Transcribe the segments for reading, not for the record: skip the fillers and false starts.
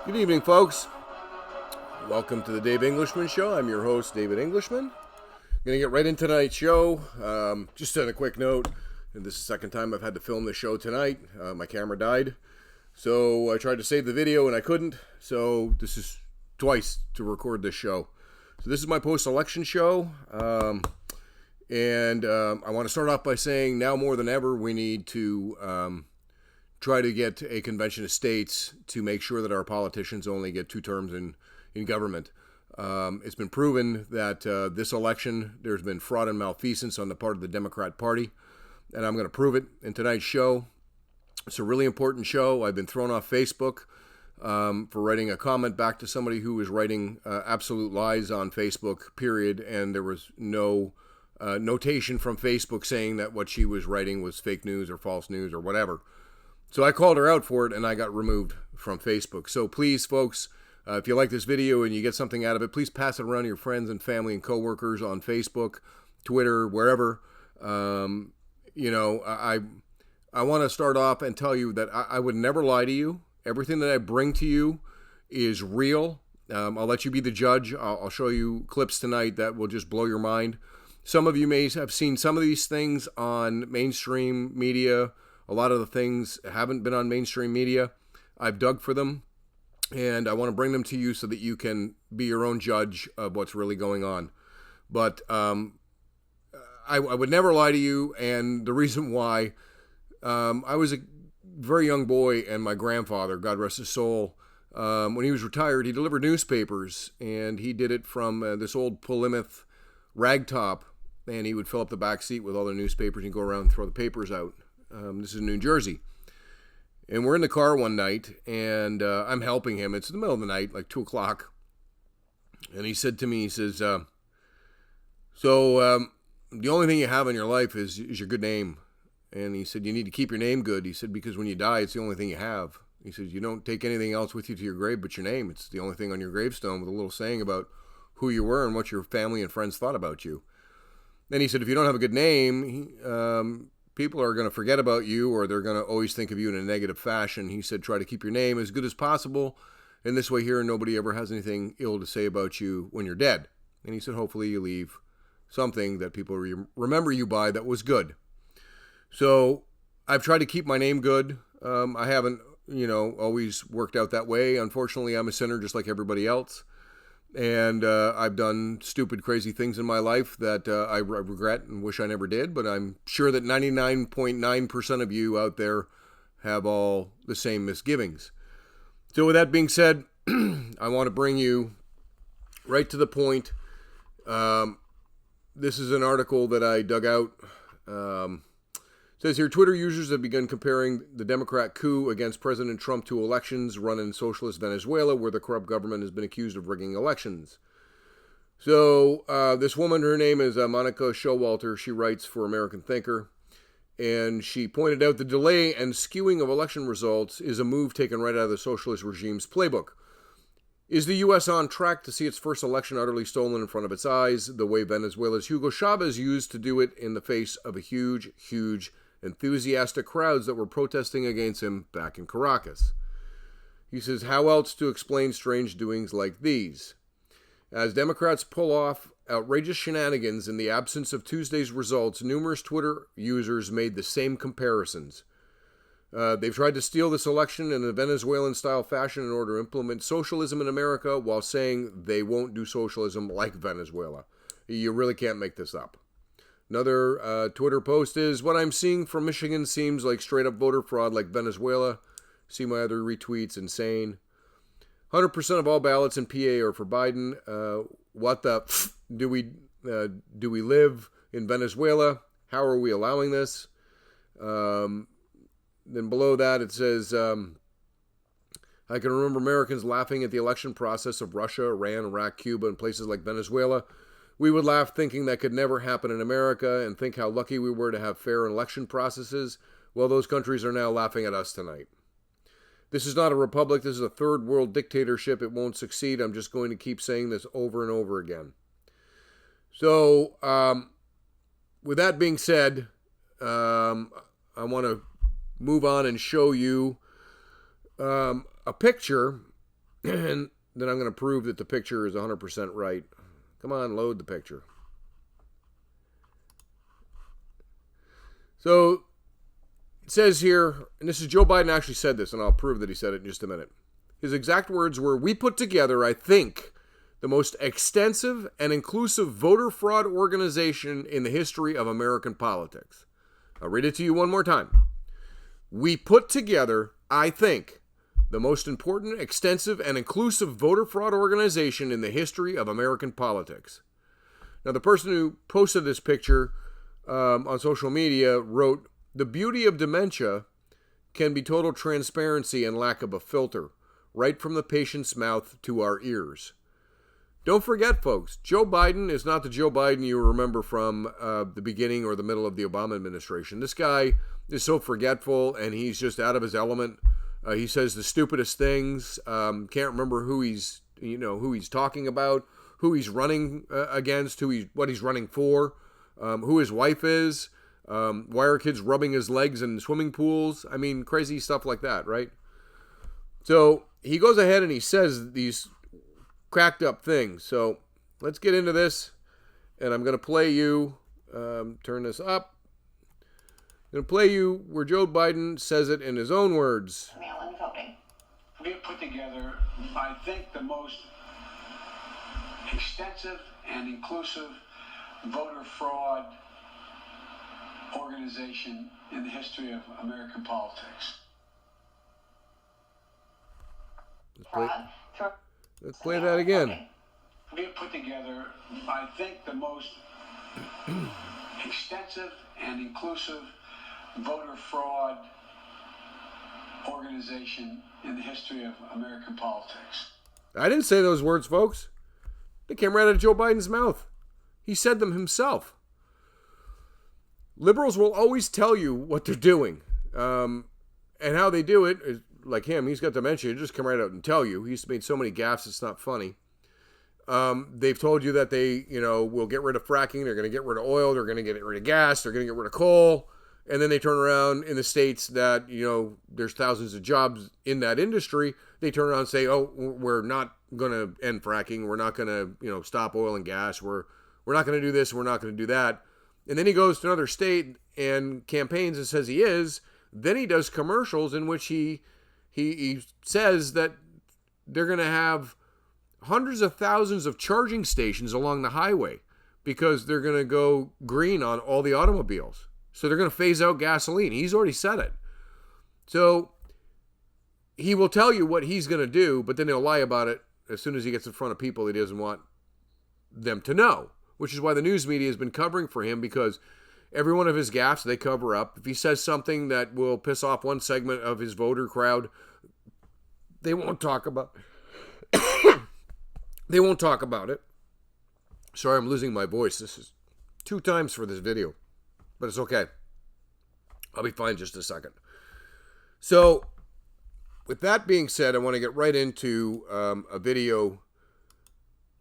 Good evening, folks. Welcome to the Dave Englishman Show. I'm your host, David Englishman. Going to get right into tonight's show. Just on a quick note, and this is the second time I've had to film the show tonight. My camera died, so I tried to save the video and I couldn't. So this is twice to record this show. So this is my post-election show, and I want to start off by saying now more than ever we need to try to get a convention of states to make sure that our politicians only get 2 terms in government. It's been proven that this election, there's been fraud and malfeasance on the part of the Democrat Party, and I'm going to prove it in tonight's show. It's a really important show. I've been thrown off Facebook for writing a comment back to somebody who was writing absolute lies on Facebook, period, and there was no notation from Facebook saying that what she was writing was fake news or false news or whatever. So I called her out for it, and I got removed from Facebook. So please, folks, if you like this video and you get something out of it, please pass it around to your friends and family and coworkers on Facebook, Twitter, wherever. I want to start off and tell you that I would never lie to you. Everything that I bring to you is real. I'll let you be the judge. I'll show you clips tonight that will just blow your mind. Some of you may have seen some of these things on mainstream media. A lot of the things haven't been on mainstream media. I've dug for them, and I want to bring them to you so that you can be your own judge of what's really going on. But I would never lie to you, and the reason why, I was a very young boy, and my grandfather, God rest his soul, when he was retired, he delivered newspapers, and he did it from this old Plymouth ragtop, and he would fill up the back seat with all the newspapers and go around and throw the papers out. This is New Jersey. And we're in the car one night, and I'm helping him. It's in the middle of the night, like 2 o'clock. And he said to me, he says, the only thing you have in your life is your good name. And he said, you need to keep your name good. He said, because when you die, it's the only thing you have. He says, you don't take anything else with you to your grave but your name. It's the only thing on your gravestone with a little saying about who you were and what your family and friends thought about you. Then he said, if you don't have a good name, people are going to forget about you, or they're going to always think of you in a negative fashion. He said, try to keep your name as good as possible. And this way here, nobody ever has anything ill to say about you when you're dead. And he said, hopefully you leave something that people remember you by that was good. So I've tried to keep my name good. I haven't, always worked out that way. Unfortunately, I'm a sinner just like everybody else. And I've done stupid, crazy things in my life that I regret and wish I never did. But I'm sure that 99.9% of you out there have all the same misgivings. So with that being said, I want to bring you right to the point. This is an article that I dug out. It says here, Twitter users have begun comparing the Democrat coup against President Trump to elections run in socialist Venezuela, where the corrupt government has been accused of rigging elections. So this woman, her name is Monica Showalter. She writes for American Thinker, and she pointed out the delay and skewing of election results is a move taken right out of the socialist regime's playbook. Is the U.S. on track to see its first election utterly stolen in front of its eyes, the way Venezuela's Hugo Chavez used to do it in the face of a huge enthusiastic crowds that were protesting against him back in Caracas? He says, how else to explain strange doings like these? As Democrats pull off outrageous shenanigans in the absence of Tuesday's results, numerous Twitter users made the same comparisons. They've tried to steal this election in a Venezuelan-style fashion in order to implement socialism in America while saying they won't do socialism like Venezuela. You really can't make this up. Another Twitter post is, what I'm seeing from Michigan seems like straight-up voter fraud like Venezuela. See my other retweets, insane. 100% of all ballots in PA are for Biden. What the do we live in Venezuela? How are we allowing this? Then below that it says, I can remember Americans laughing at the election process of Russia, Iran, Iraq, Cuba, and places like Venezuela. We would laugh thinking that could never happen in America and think how lucky we were to have fair election processes. Well, those countries are now laughing at us tonight. This is not a republic. This is a third world dictatorship. It won't succeed. I'm just going to keep saying this over and over again. So, with that being said, I want to move on and show you a picture And then I'm going to prove that the picture is 100% right. Come on, load the picture. So it says here, and this is Joe Biden actually said this, and I'll prove that he said it in just a minute. His exact words were, "We put together, I think, the most extensive and inclusive voter fraud organization in the history of American politics." I'll read it to you one more time. "We put together, I think, the most important, extensive, and inclusive voter fraud organization in the history of American politics." Now, the person who posted this picture on social media wrote, "The beauty of dementia can be total transparency and lack of a filter, right from the patient's mouth to our ears." Don't forget, folks, Joe Biden is not the Joe Biden you remember from the beginning or the middle of the Obama administration. This guy is so forgetful, and he's just out of his element. He says the stupidest things. Can't remember who he's talking about, who he's running against, what he's running for, who his wife is, why are kids rubbing his legs in swimming pools? I mean, crazy stuff like that, right? So he goes ahead and he says these cracked up things. So let's get into this, and I'm going to play you, turn this up. I'm going to play you where Joe Biden says it in his own words. Mail-in voting. We have put together, I think, the most extensive and inclusive voter fraud organization in the history of American politics. Let's play that again. We have put together, I think, the most extensive and inclusive voter fraud organization in the history of American politics. I didn't say those words, folks. They came right out of Joe Biden's mouth. He said them himself. Liberals will always tell you what they're doing. And how they do it is like him. He's got dementia. He'll just come right out and tell you. He's made so many gaffes, it's not funny. They've told you that they, will get rid of fracking. They're going to get rid of oil. They're going to get rid of gas. They're going to get rid of coal. And then they turn around in the states that, there's thousands of jobs in that industry. They turn around and say, oh, we're not going to end fracking. We're not going to, stop oil and gas. We're not going to do this. We're not going to do that. And then he goes to another state and campaigns and says he is. Then he does commercials in which he says that they're going to have hundreds of thousands of charging stations along the highway because they're going to go green on all the automobiles. So they're going to phase out gasoline. He's already said it. So he will tell you what he's going to do, but then he'll lie about it as soon as he gets in front of people he doesn't want them to know, which is why the news media has been covering for him, because every one of his gaffes they cover up. If he says something that will piss off one segment of his voter crowd, they won't talk about They won't talk about it. Sorry, I'm losing my voice. This is 2 times for this video. But it's okay. I'll be fine in just a second. So, with that being said, I want to get right into a video.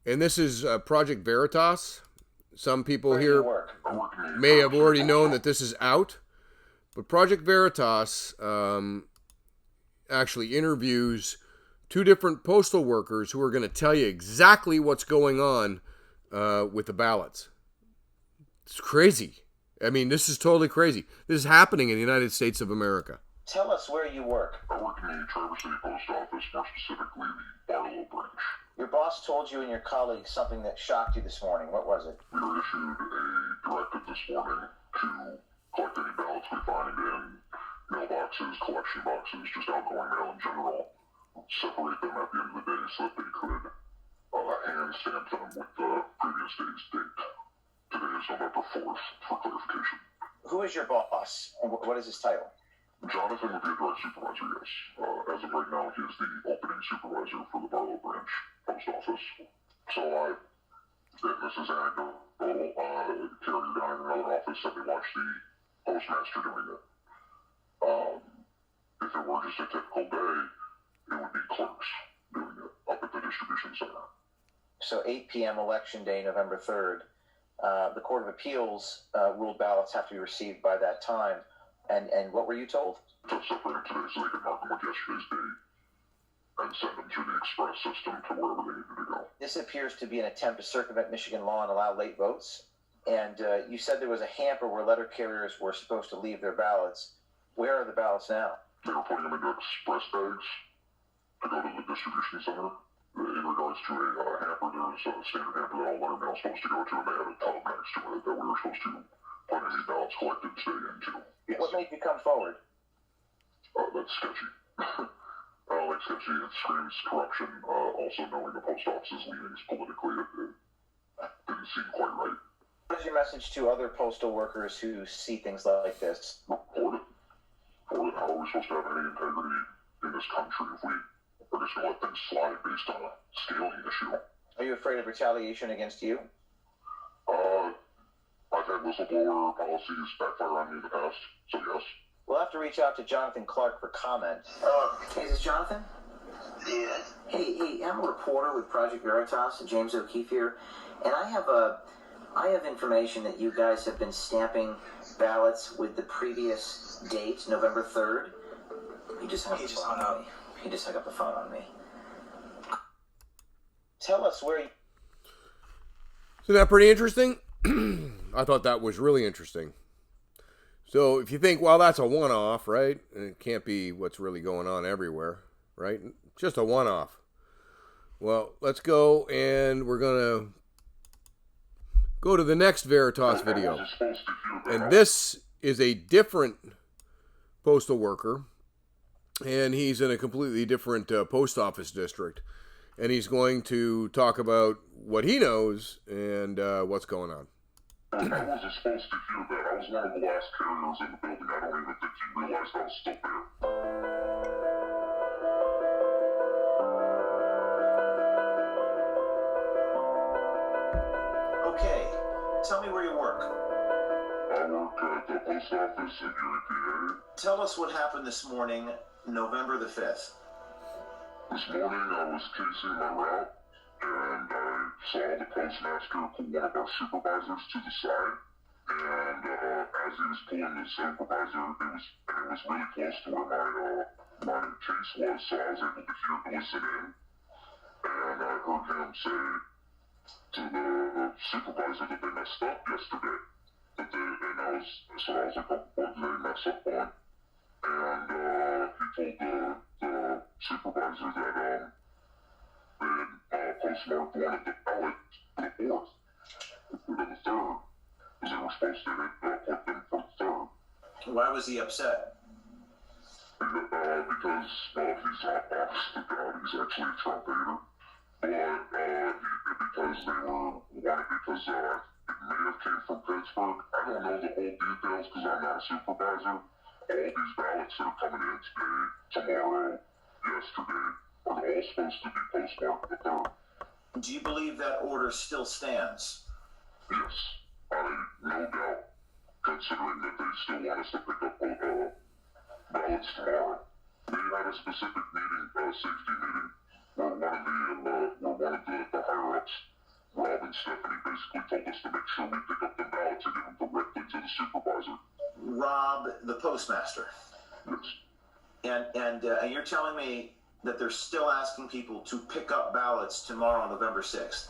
And this is Project Veritas. Some people here may have already known that this is out. But Project Veritas actually interviews 2 different postal workers who are going to tell you exactly what's going on with the ballots. It's crazy. I mean, this is totally crazy. This is happening in the United States of America. Tell us where you work. I work in the Traverse City Post Office, more specifically the Ballot branch. Your boss told you and your colleagues something that shocked you this morning. What was it? We were issued a directive this morning to collect any ballots we find in mailboxes, collection boxes, just outgoing mail in general, separate them at the end of the day so that they could hand stamp them with the previous day's date. Today is November 4th, for clarification. Who is your boss, and what is his title? Jonathan would be a direct supervisor, yes. As of right now, he is the opening supervisor for the Ballot branch post office. So this is anecdotal. Carrie down in another office said they watched the postmaster doing it. If it were just a typical day, it would be clerks doing it up at the distribution center. So 8 p.m. election day, November 3rd, the Court of Appeals ruled ballots have to be received by that time. And what were you told? To separate today so they could mark them with yesterday's date. and send them through the express system to wherever they needed to go. This appears to be an attempt to circumvent Michigan law and allow late votes. And you said there was a hamper where letter carriers were supposed to leave their ballots. Where are the ballots now? They were putting them into express bags to go to the distribution center. In regards to a hamper, there's a standard hamper that all letter mail is supposed to go to, and they had a tub next to it that we were supposed to put any ballots collected stay into. Yes. What made you come forward? That's sketchy. Like sketchy, it screams corruption. Also knowing the post office's leanings politically, it didn't seem quite right. What is your message to other postal workers who see things like this? Report it. How are we supposed to have any integrity in this country if we are just going to let things slide based on a scaling issue? Are you afraid of retaliation against you? I've had whistleblower policies backfire on me in the past, so yes. We'll have to reach out to Jonathan Clark for comment. Hey, is this Jonathan? Yeah. Hey, I'm a reporter with Project Veritas, James O'Keefe here, and I have information that you guys have been stamping ballots with the previous date, November 3rd. He just hung up. He just hung up the phone on me. Tell us where you... Isn't that pretty interesting? I thought that was really interesting. So if you think, well, that's a one-off, right? And it can't be what's really going on everywhere, right? Just a one-off. Well, let's go, and we're going to go to the next Veritas video. And this is a different postal worker, and he's in a completely different post office district. And he's going to talk about what he knows and what's going on. I wasn't supposed to hear that. I was one of the last carriers in the building. I don't even think he realized I was still there. Okay, tell me where you work. I work at the post office in Erie, PA. Tell us what happened this morning, November the 5th. This morning I was casing my route, and I saw the postmaster pull one of our supervisors to the side. And as he was pulling the supervisor, it was really close to where my case was, so I was able to listen in. And I heard him say to the supervisor that they messed up yesterday. So I was like, what did they mess up on? And he told the supervisor that they had postmarked one of the ballots for the 4th instead of the 3rd, because they were supposed to put them for the 3rd. Why was he upset? Because, well, he's not honest to God, he's actually a Trump hater. But because it may have came from Pittsburgh. I don't know the whole details because I'm not a supervisor. All these ballots that are coming in today, tomorrow, yesterday, are all supposed to be postmarked the 3rd. Do you believe that order still stands? Yes, no doubt, considering that they still want us to pick up ballots tomorrow. They had a specific meeting, safety meeting, where one of the higher-ups, Rob and Stephanie, basically told us to make sure we pick up the ballots and give them directly to the supervisor. Rob, the postmaster. Yes. And you're telling me that they're still asking people to pick up ballots tomorrow, November 6th?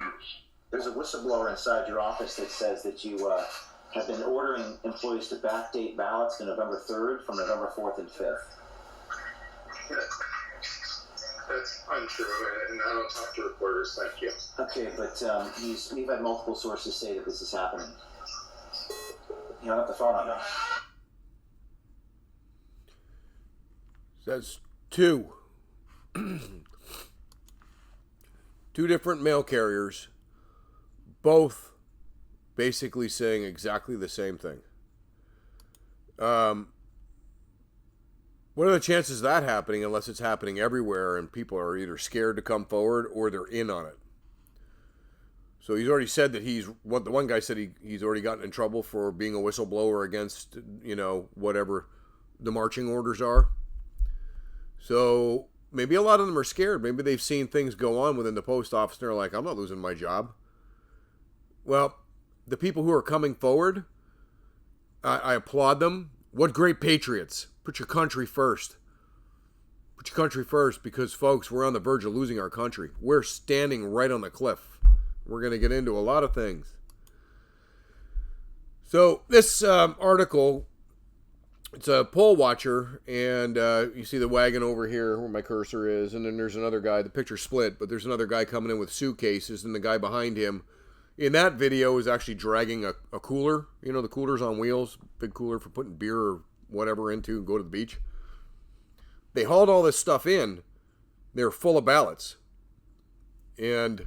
Yes. There's a whistleblower inside your office that says that you have been ordering employees to backdate ballots to November 3rd from November 4th and 5th. That's untrue, and I don't talk to reporters, thank you. Okay, but we've had multiple sources say that this is happening. You hung up the phone on me. That's two different mail carriers, both basically saying exactly the same thing. What are the chances of that happening unless it's happening everywhere and people are either scared to come forward or they're in on it? So he's already said that the one guy said he's already gotten in trouble for being a whistleblower against, whatever the marching orders are. So maybe a lot of them are scared. Maybe they've seen things go on within the post office and they're like, I'm not losing my job. Well, the people who are coming forward, I applaud them. What great patriots. Put your country first. Put your country first because, folks, we're on the verge of losing our country. We're standing right on the cliff. We're going to get into a lot of things. So this article, it's a poll watcher, and you see the wagon over here where my cursor is, and then there's another guy. The picture split, but there's another guy coming in with suitcases, and the guy behind him in that video is actually dragging a cooler. You know, the coolers on wheels, big cooler for putting beer or whatever into and go to the beach. They hauled all this stuff in. They're full of ballots. And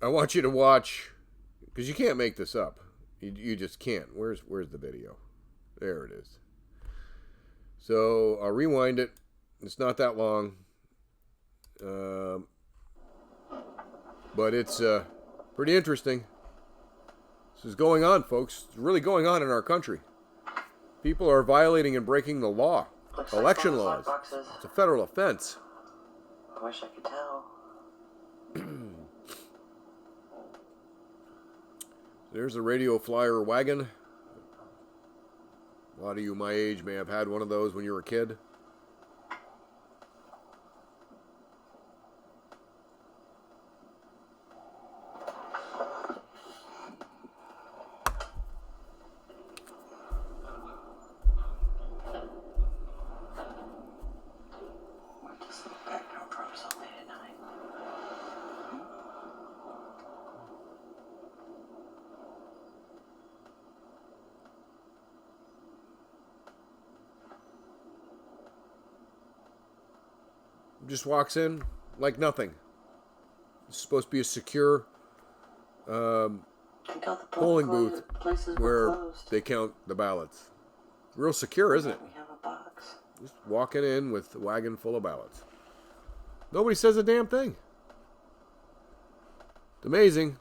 I want you to watch, because you can't make this up. You just can't. Where's the video? There it is. So I'll rewind it. It's not that long. But it's pretty interesting. This is going on, folks. It's really going on in our country. People are violating and breaking the law. Looks Election like laws. boxes. It's a federal offense. I wish I could tell. There's a radio flyer wagon. A lot of you my age may have had one of those when you were a kid. Just walks in like nothing. It's supposed to be a secure polling booth where they count the ballots. Real secure, isn't it? We have a box. Just walking in with a wagon full of ballots. Nobody says a damn thing. It's amazing.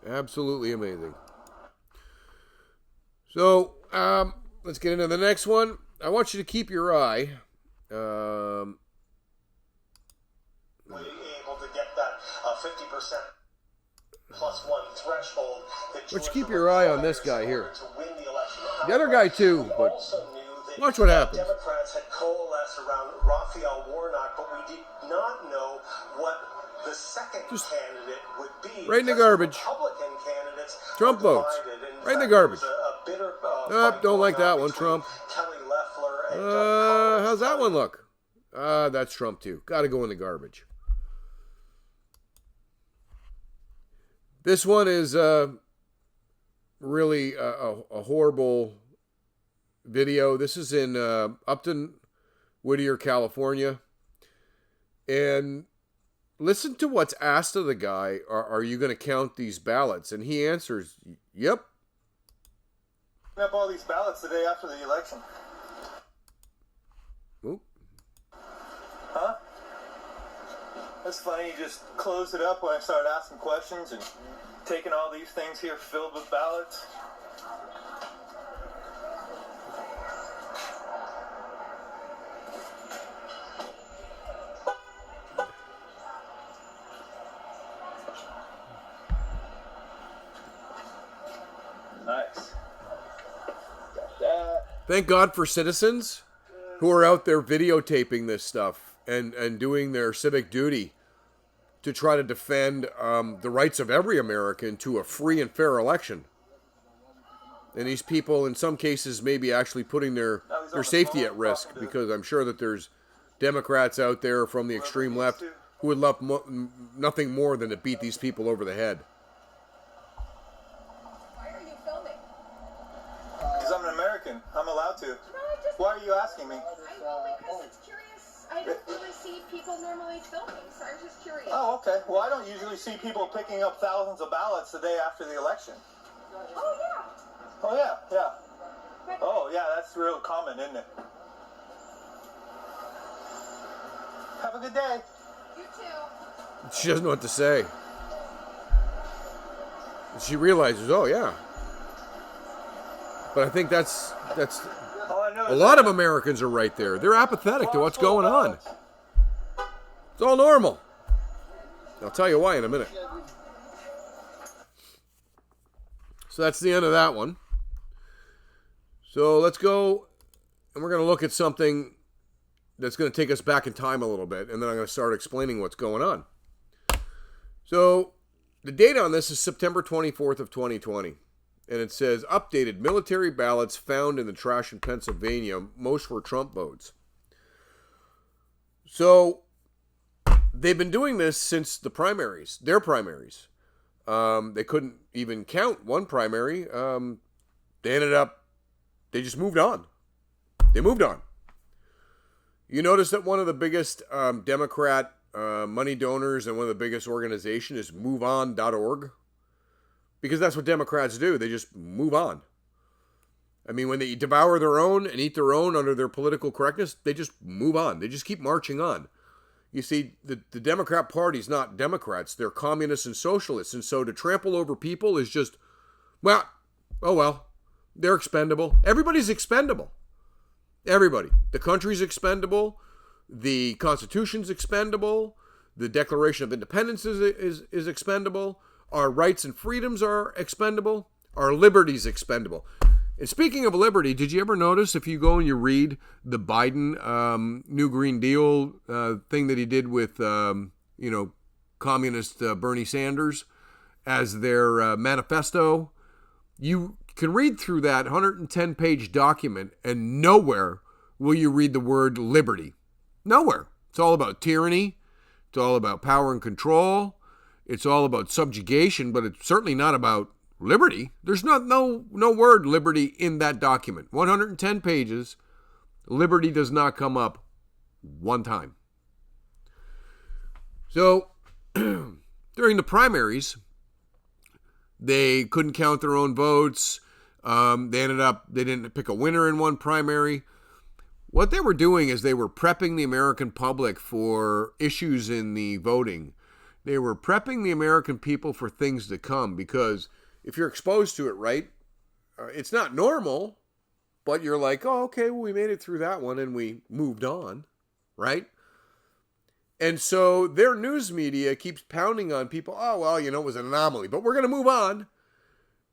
Absolutely amazing. So, let's get into the next one. I want you to keep your eye. Able to get that 50% plus one threshold. Let's keep your eye on this guy here. The other guy too, but watch what happens. Democrats had coalesced around Raphael Warnock, but we did not know what the second candidate would be. Right in the garbage. Republican candidates Trump votes. Right in the garbage. Don't like that one, Trump. Kelly Loeffler and how's that one look? That's Trump too. Got to go in the garbage. This one is really a horrible video. This is in Upton, Whittier, California. And listen to what's asked of the guy. Are you going to count these ballots? And he answers, yep. Up all these ballots the day after the election. Oop. Huh? That's funny. You just closed it up when I started asking questions and taking all these things here filled with ballots. Nice. Got that. Thank God for citizens who are out there videotaping this stuff and doing their civic duty to try to defend the rights of every American to a free and fair election. And these people, in some cases, may be actually putting their safety at risk, because I'm sure that there's Democrats out there from the extreme left who would love nothing more than to beat these people over the head. Why are you filming? Because I'm an American. I'm allowed to. Why are you asking me? Well, because it's curious. I don't really see people normally filming, so I'm just curious. Oh, okay. Well, I don't usually see people picking up thousands of ballots the day after the election. Oh, yeah. Oh, yeah, yeah. Oh, yeah, that's real common, isn't it? Have a good day. You too. She doesn't know what to say. She realizes, oh, yeah. But I think that's a lot of Americans are right there. They're apathetic to what's going on. It's all normal. I'll tell you why in a minute. So that's the end of that one. So let's go, and we're going to look at something that's going to take us back in time a little bit, and then I'm going to start explaining what's going on. So the date on this is September 24th of 2020, and it says updated military ballots found in the trash in Pennsylvania, most were Trump votes. So they've been doing this since the primaries, their primaries. They couldn't even count one primary. They just moved on. They moved on. You notice that one of the biggest Democrat money donors and one of the biggest organizations is MoveOn.org? Because that's what Democrats do. They just move on. I mean, when they devour their own and eat their own under their political correctness, they just move on. They just keep marching on. You see, the Democrat Party's not Democrats. They're communists and socialists. And so to trample over people is just, well, oh well. They're expendable. Everybody's expendable. Everybody. The country's expendable. The Constitution's expendable. The Declaration of Independence is expendable. Our rights and freedoms are expendable. Our liberty's expendable. And speaking of liberty, did you ever notice if you go and you read the Biden New Green Deal thing that he did with, communist Bernie Sanders as their manifesto, you can read through that 110-page document and nowhere will you read the word liberty. Nowhere. It's all about tyranny. It's all about power and control. It's all about subjugation, but it's certainly not about liberty. There's no word liberty in that document. 110 pages. Liberty does not come up one time. So during the primaries, they couldn't count their own votes. They didn't pick a winner in one primary. What they were doing is they were prepping the American public for issues in the voting. They were prepping the American people for things to come, because if you're exposed to it, right, it's not normal, but you're like, oh, okay, well, we made it through that one and we moved on, right? And so their news media keeps pounding on people, oh, well, it was an anomaly, but we're going to move on.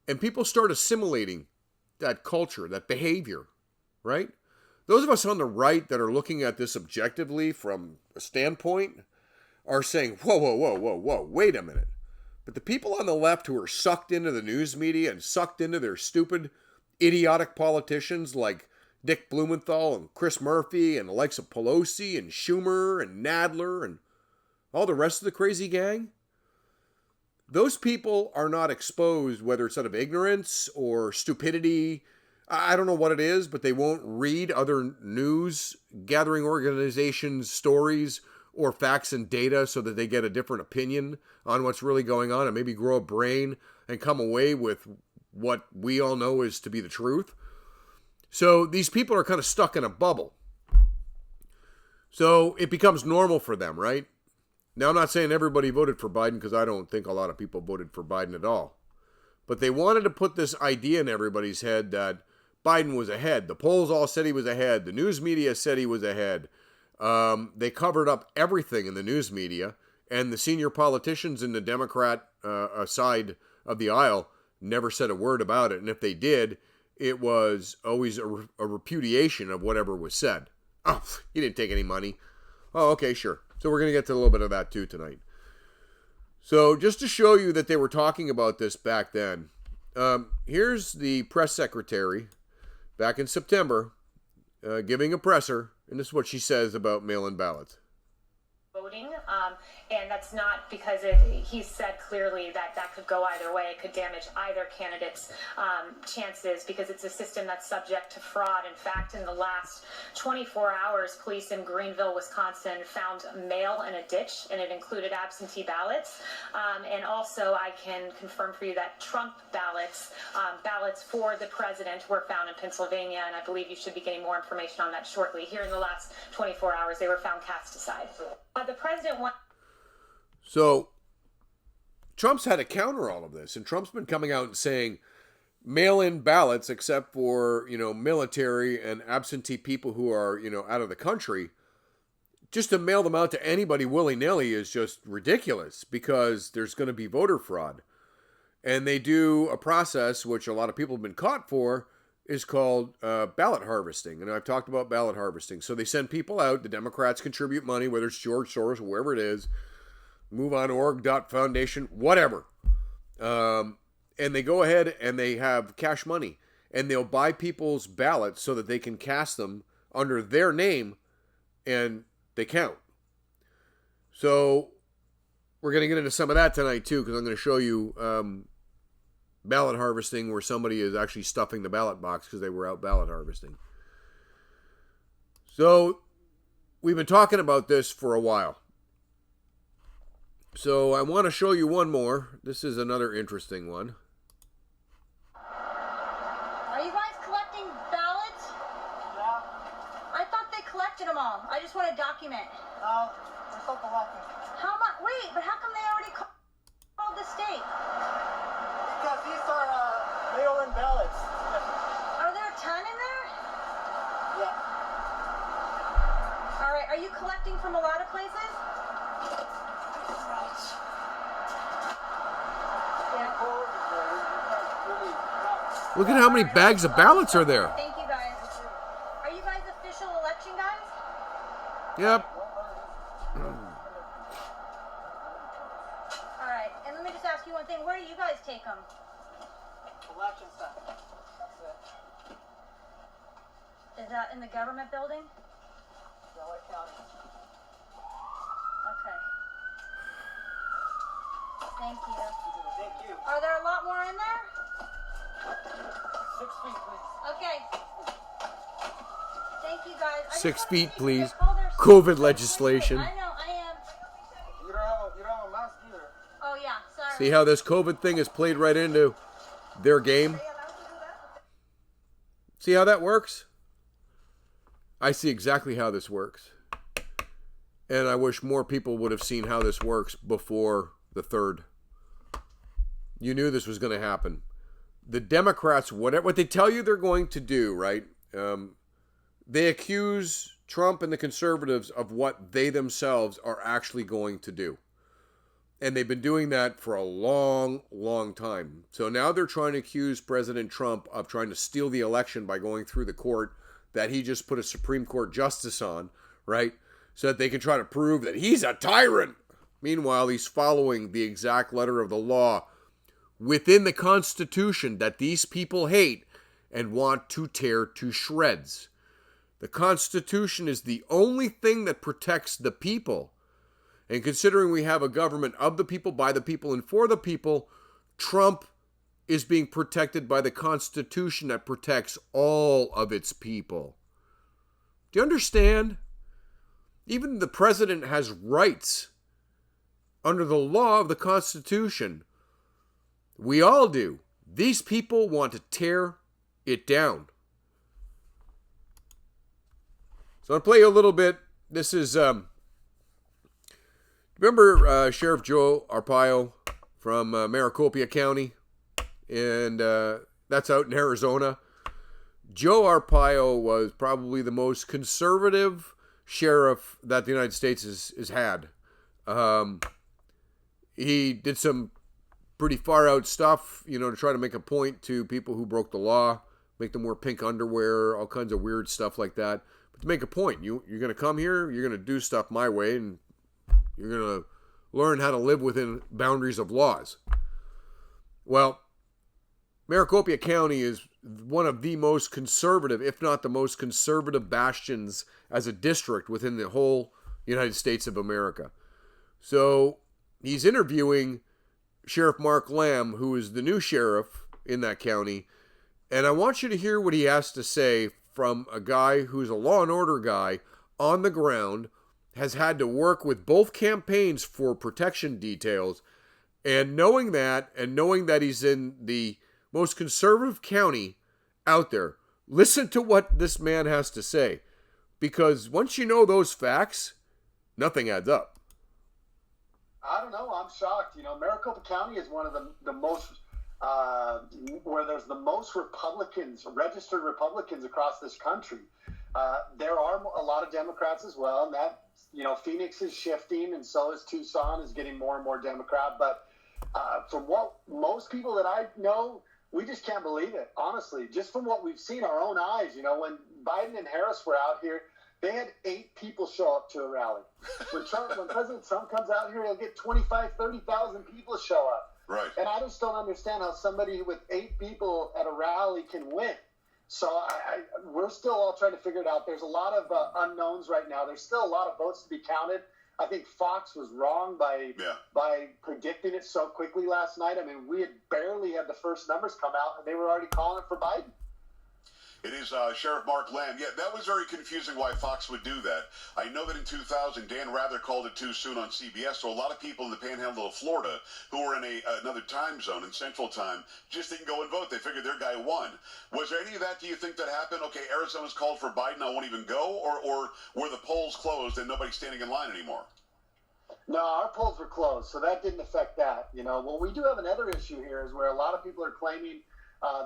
And people start assimilating that culture, that behavior, right? Those of us on the right that are looking at this objectively from a standpoint are saying, whoa, wait a minute. But the people on the left who are sucked into the news media and sucked into their stupid, idiotic politicians like Dick Blumenthal and Chris Murphy and the likes of Pelosi and Schumer and Nadler and all the rest of the crazy gang, those people are not exposed, whether it's out of ignorance or stupidity. I don't know what it is, but they won't read other news gathering organizations' stories or facts and data so that they get a different opinion on what's really going on and maybe grow a brain and come away with what we all know is to be the truth. So these people are kind of stuck in a bubble. So it becomes normal for them, right? Now, I'm not saying everybody voted for Biden, because I don't think a lot of people voted for Biden at all. But they wanted to put this idea in everybody's head that Biden was ahead. The polls all said he was ahead. The news media said he was ahead. They covered up everything in the news media. And the senior politicians in the Democrat side of the aisle never said a word about it. And if they did, it was always a repudiation of whatever was said. Oh, he didn't take any money. Oh, okay, sure. So we're going to get to a little bit of that too tonight. So just to show you that they were talking about this back then, here's the press secretary back in September giving a presser, and this is what she says about mail-in ballots. Voting, and that's not because he said clearly that could go either way. It could damage either candidate's chances, because it's a system that's subject to fraud. In fact, in the last 24 hours, police in Greenville, Wisconsin found mail in a ditch, and it included absentee ballots. And also, I can confirm for you that Trump ballots, ballots for the president, were found in Pennsylvania, and I believe you should be getting more information on that shortly. Here in the last 24 hours, they were found cast aside. The president wants... So Trump's had to counter all of this, and Trump's been coming out and saying mail-in ballots, except for, military and absentee people who are, out of the country, just to mail them out to anybody willy-nilly is just ridiculous, because there's going to be voter fraud. And they do a process, which a lot of people have been caught for, is called ballot harvesting. And I've talked about ballot harvesting. So they send people out. The Democrats contribute money, whether it's George Soros or wherever it is, MoveOn.org.foundation, whatever. And they go ahead and they have cash money. And they'll buy people's ballots so that they can cast them under their name and they count. So we're going to get into some of that tonight too, because I'm going to show you ballot harvesting where somebody is actually stuffing the ballot box because they were out ballot harvesting. So we've been talking about this for a while. So I want to show you one more. This is another interesting one. Are you guys collecting ballots? Yeah. I thought they collected them all. I just want to document. No, we're still collecting. How much? Wait, but how come they already called the state? Because these are mail-in ballots. Are there a ton in there? Yeah. All right. Are you collecting from a lot of places? Look at how many bags of ballots are there. Thank you, guys. Are you guys official election guys? Yep. All right. And let me just ask you one thing. Where do you guys take them? Election center. That's it. Is that in the government building? LA County. Okay. Thank you. Thank you. Are there a lot more in there? 6 feet, please. Okay. Thank you, guys. 6 feet, please. Oh, there's COVID legislation. I know, I am. You don't have a mask either. Oh, yeah, sorry. See how this COVID thing is played right into their game? See how that works? I see exactly how this works. And I wish more people would have seen how this works before the 3rd. You knew this was going to happen. The Democrats, what they tell you they're going to do, right? They accuse Trump and the conservatives of what they themselves are actually going to do. And they've been doing that for a long, long time. So now they're trying to accuse President Trump of trying to steal the election by going through the court that he just put a Supreme Court justice on, right? So that they can try to prove that he's a tyrant. Meanwhile, he's following the exact letter of the law within the Constitution that these people hate and want to tear to shreds. The Constitution is the only thing that protects the people. And considering we have a government of the people, by the people, and for the people, Trump is being protected by the Constitution that protects all of its people. Do you understand? Even the president has rights under the law of the Constitution. We all do. These people want to tear it down. So I'll play you a little bit. This is, remember Sheriff Joe Arpaio from Maricopa County? And that's out in Arizona. Joe Arpaio was probably the most conservative sheriff that the United States has had. He did some pretty far out stuff, to try to make a point to people who broke the law, make them wear pink underwear, all kinds of weird stuff like that. But to make a point, you're going to come here, you're going to do stuff my way, and you're going to learn how to live within boundaries of laws. Well, Maricopa County is one of the most conservative, if not the most conservative bastions as a district within the whole United States of America. So he's interviewing Sheriff Mark Lamb, who is the new sheriff in that county. And I want you to hear what he has to say from a guy who's a law and order guy on the ground, has had to work with both campaigns for protection details. And knowing that he's in the most conservative county out there, listen to what this man has to say. Because once you know those facts, nothing adds up. I don't know. I'm shocked. Maricopa County is one of the most, where there's the most Republicans, registered Republicans across this country. There are a lot of Democrats as well, and that, Phoenix is shifting, and so is Tucson, is getting more and more Democrat. But from what most people that I know, we just can't believe it, honestly. Just from what we've seen our own eyes, you know, when Biden and Harris were out here, they had 8 people show up to a rally. When President Trump comes out here, he'll get 25, 30,000 people show up. Right. And I just don't understand how somebody with 8 people at a rally can win. So we're still all trying to figure it out. There's a lot of unknowns right now. There's still a lot of votes to be counted. I think Fox was wrong by predicting it so quickly last night. I mean, we had barely had the first numbers come out, and they were already calling it for Biden. It is Sheriff Mark Lamb. Yeah, that was very confusing why Fox would do that. I know that in 2000, Dan Rather called it too soon on CBS, so a lot of people in the panhandle of Florida who were in another time zone, in Central Time, just didn't go and vote. They figured their guy won. Was there any of that, do you think, that happened? Okay, Arizona's called for Biden, I won't even go? Or were the polls closed and nobody's standing in line anymore? No, our polls were closed, so that didn't affect that. You know, well, we do have another issue here is where a lot of people are claiming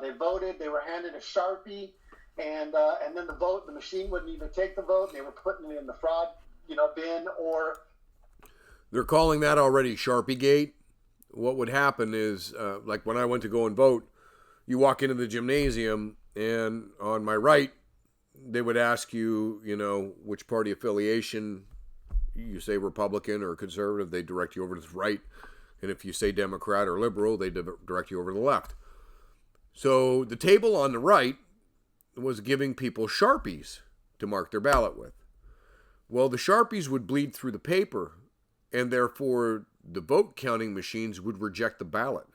they voted, they were handed a Sharpie, and then the machine wouldn't even take the vote, and they were putting it in the fraud, bin, or... They're calling that already Sharpie Gate. What would happen is, like when I went to go and vote, you walk into the gymnasium, and on my right, they would ask you, which party affiliation. You say Republican or conservative, they direct you over to the right. And if you say Democrat or liberal, they direct you over to the left. So the table on the right was giving people Sharpies to mark their ballot with. Well, the Sharpies would bleed through the paper, and therefore the vote counting machines would reject the ballot.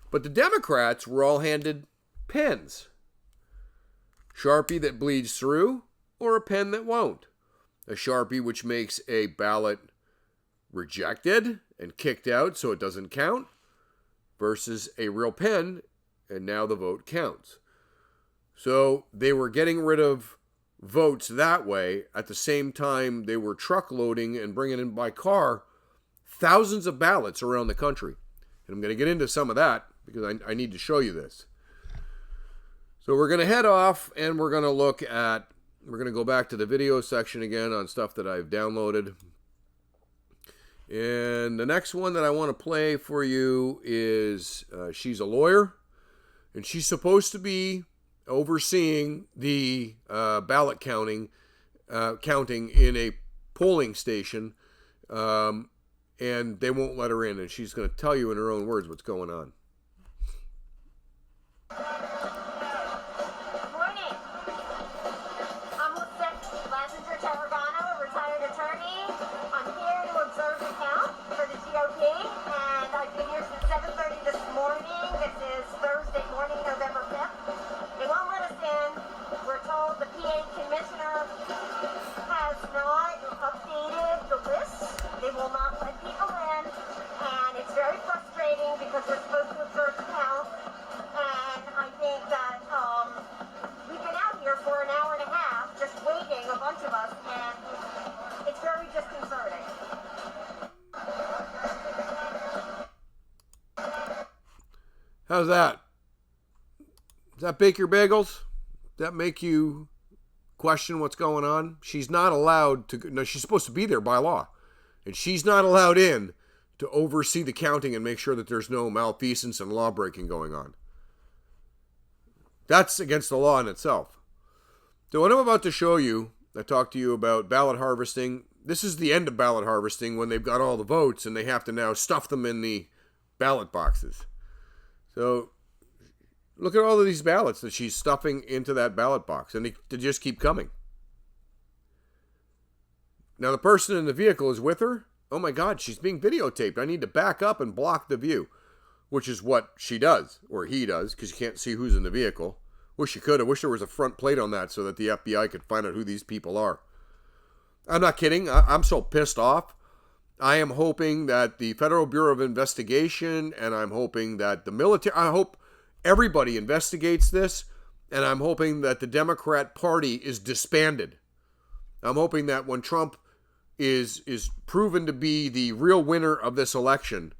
But the Democrats were all handed pens. Sharpie that bleeds through, or a pen that won't. A Sharpie which makes a ballot rejected and kicked out so it doesn't count, versus a real pen, and now the vote counts. So they were getting rid of votes that way. At the same time, they were truckloading and bringing in by car thousands of ballots around the country. And I'm going to get into some of that because I need to show you this. So we're going to head off and we're going to go back to the video section again on stuff that I've downloaded. And the next one that I want to play for you is she's a lawyer, and she's supposed to be overseeing the ballot counting in a polling station, and they won't let her in, and she's going to tell you in her own words what's going on. How's that? Does that bake your bagels? Does that make you question what's going on? She's not allowed to... No, she's supposed to be there by law. And she's not allowed in to oversee the counting and make sure that there's no malfeasance and law breaking going on. That's against the law in itself. So what I'm about to show you, I talked to you about ballot harvesting. This is the end of ballot harvesting when they've got all the votes and they have to now stuff them in the ballot boxes. So look at all of these ballots that she's stuffing into that ballot box, and they just keep coming. Now the person in the vehicle is with her. Oh my God, she's being videotaped. I need to back up and block the view, which is what she does, or he does, because you can't see who's in the vehicle. Wish you could. I wish there was a front plate on that so that the FBI could find out who these people are. I'm not kidding. I'm so pissed off. I am hoping that the Federal Bureau of Investigation, and I'm hoping that the military, I hope everybody investigates this, and I'm hoping that the Democrat Party is disbanded. I'm hoping that when Trump is proven to be the real winner of this election,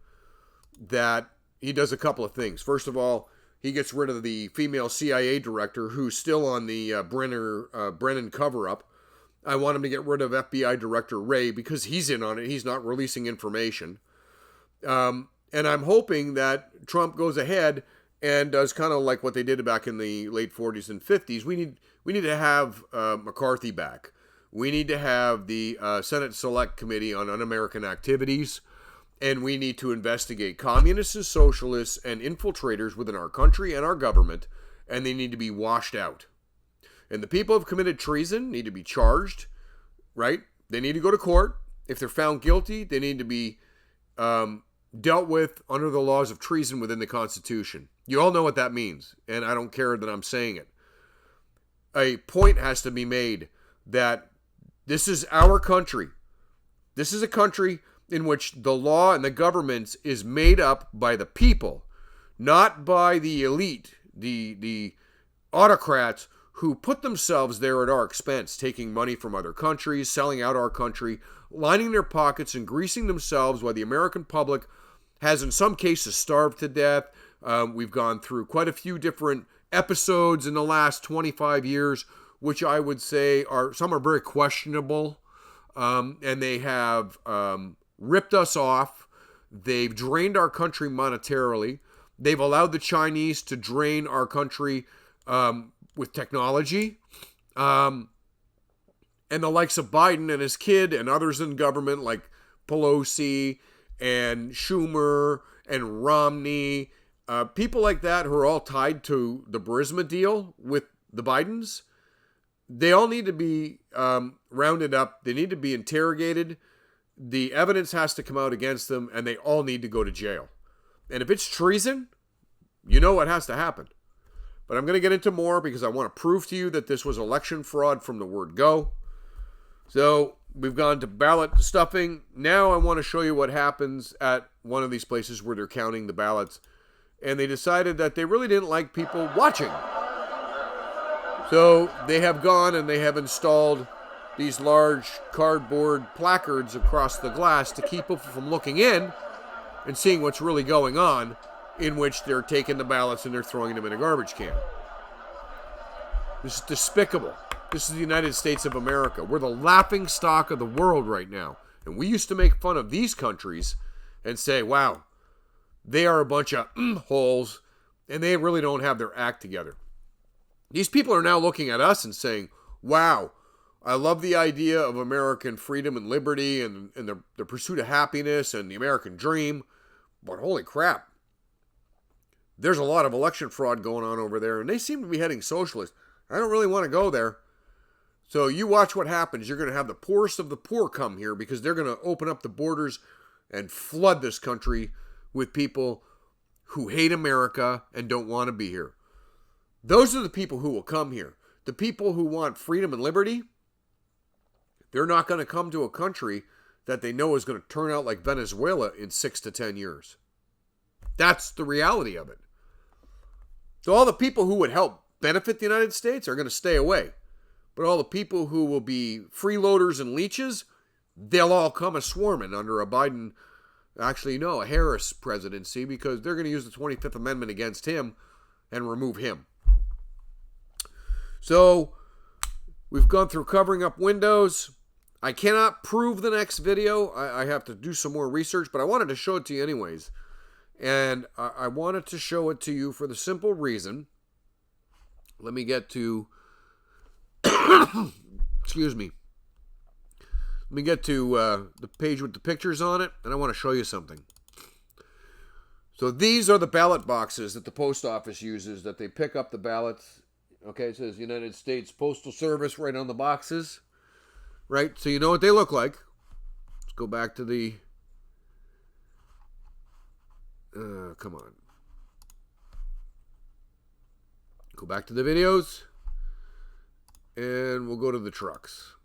that he does a couple of things. First of all, he gets rid of the female CIA director who's still on the Brennan cover-up. I want him to get rid of FBI Director Wray because he's in on it. He's not releasing information. And I'm hoping that Trump goes ahead and does kind of like what they did back in the late 40s and 50s. We need to have McCarthy back. We need to have the Senate Select Committee on Un-American Activities, and we need to investigate communists and socialists and infiltrators within our country and our government, and they need to be washed out. And the people who have committed treason need to be charged, right? They need to go to court. If they're found guilty, they need to be dealt with under the laws of treason within the Constitution. You all know what that means, and I don't care that I'm saying it. A point has to be made that this is our country. This is a country in which the law and the government is made up by the people, not by the elite, the autocrats who put themselves there at our expense, taking money from other countries, selling out our country, lining their pockets and greasing themselves while the American public has in some cases starved to death. We've gone through quite a few different episodes in the last 25 years, which I would say some are very questionable, and they have ripped us off. They've drained our country monetarily. They've allowed the Chinese to drain our country with technology. And the likes of Biden and his kid and others in government like Pelosi and Schumer and Romney, people like that who are all tied to the Burisma deal with the Bidens, they all need to be rounded up. They need to be interrogated. The evidence has to come out against them, and they all need to go to jail. And if it's treason, you know what has to happen. But I'm going to get into more because I want to prove to you that this was election fraud from the word go. So we've gone to ballot stuffing. Now I want to show you what happens at one of these places where they're counting the ballots. And they decided that they really didn't like people watching. So they have gone and they have installed these large cardboard placards across the glass to keep people from looking in and seeing what's really going on, in which they're taking the ballots and they're throwing them in a garbage can. This is despicable. This is the United States of America. We're the laughing stock of the world right now. And we used to make fun of these countries and say, wow, they are a bunch of holes and they really don't have their act together. These people are now looking at us and saying, wow, I love the idea of American freedom and liberty and the pursuit of happiness and the American dream. But holy crap, there's a lot of election fraud going on over there, and they seem to be heading socialist. I don't really want to go there. So you watch what happens. You're going to have the poorest of the poor come here because they're going to open up the borders and flood this country with people who hate America and don't want to be here. Those are the people who will come here. The people who want freedom and liberty, they're not going to come to a country that they know is going to turn out like Venezuela in 6 to 10 years. That's the reality of it. So all the people who would help benefit the United States are going to stay away. But all the people who will be freeloaders and leeches, they'll all come a-swarming under a Biden, a Harris presidency, because they're going to use the 25th Amendment against him and remove him. So we've gone through covering up windows. I cannot prove the next video. I have to do some more research, but I wanted to show it to you anyways. And I wanted to show it to you for the simple reason. Let me get to... excuse me. Let me get to the page with the pictures on it, and I want to show you something. So these are the ballot boxes that the post office uses, that they pick up the ballots. Okay, it says United States Postal Service right on the boxes. Right, so you know what they look like. Let's go back to the... come on. Go back to the videos. And we'll go to the trucks.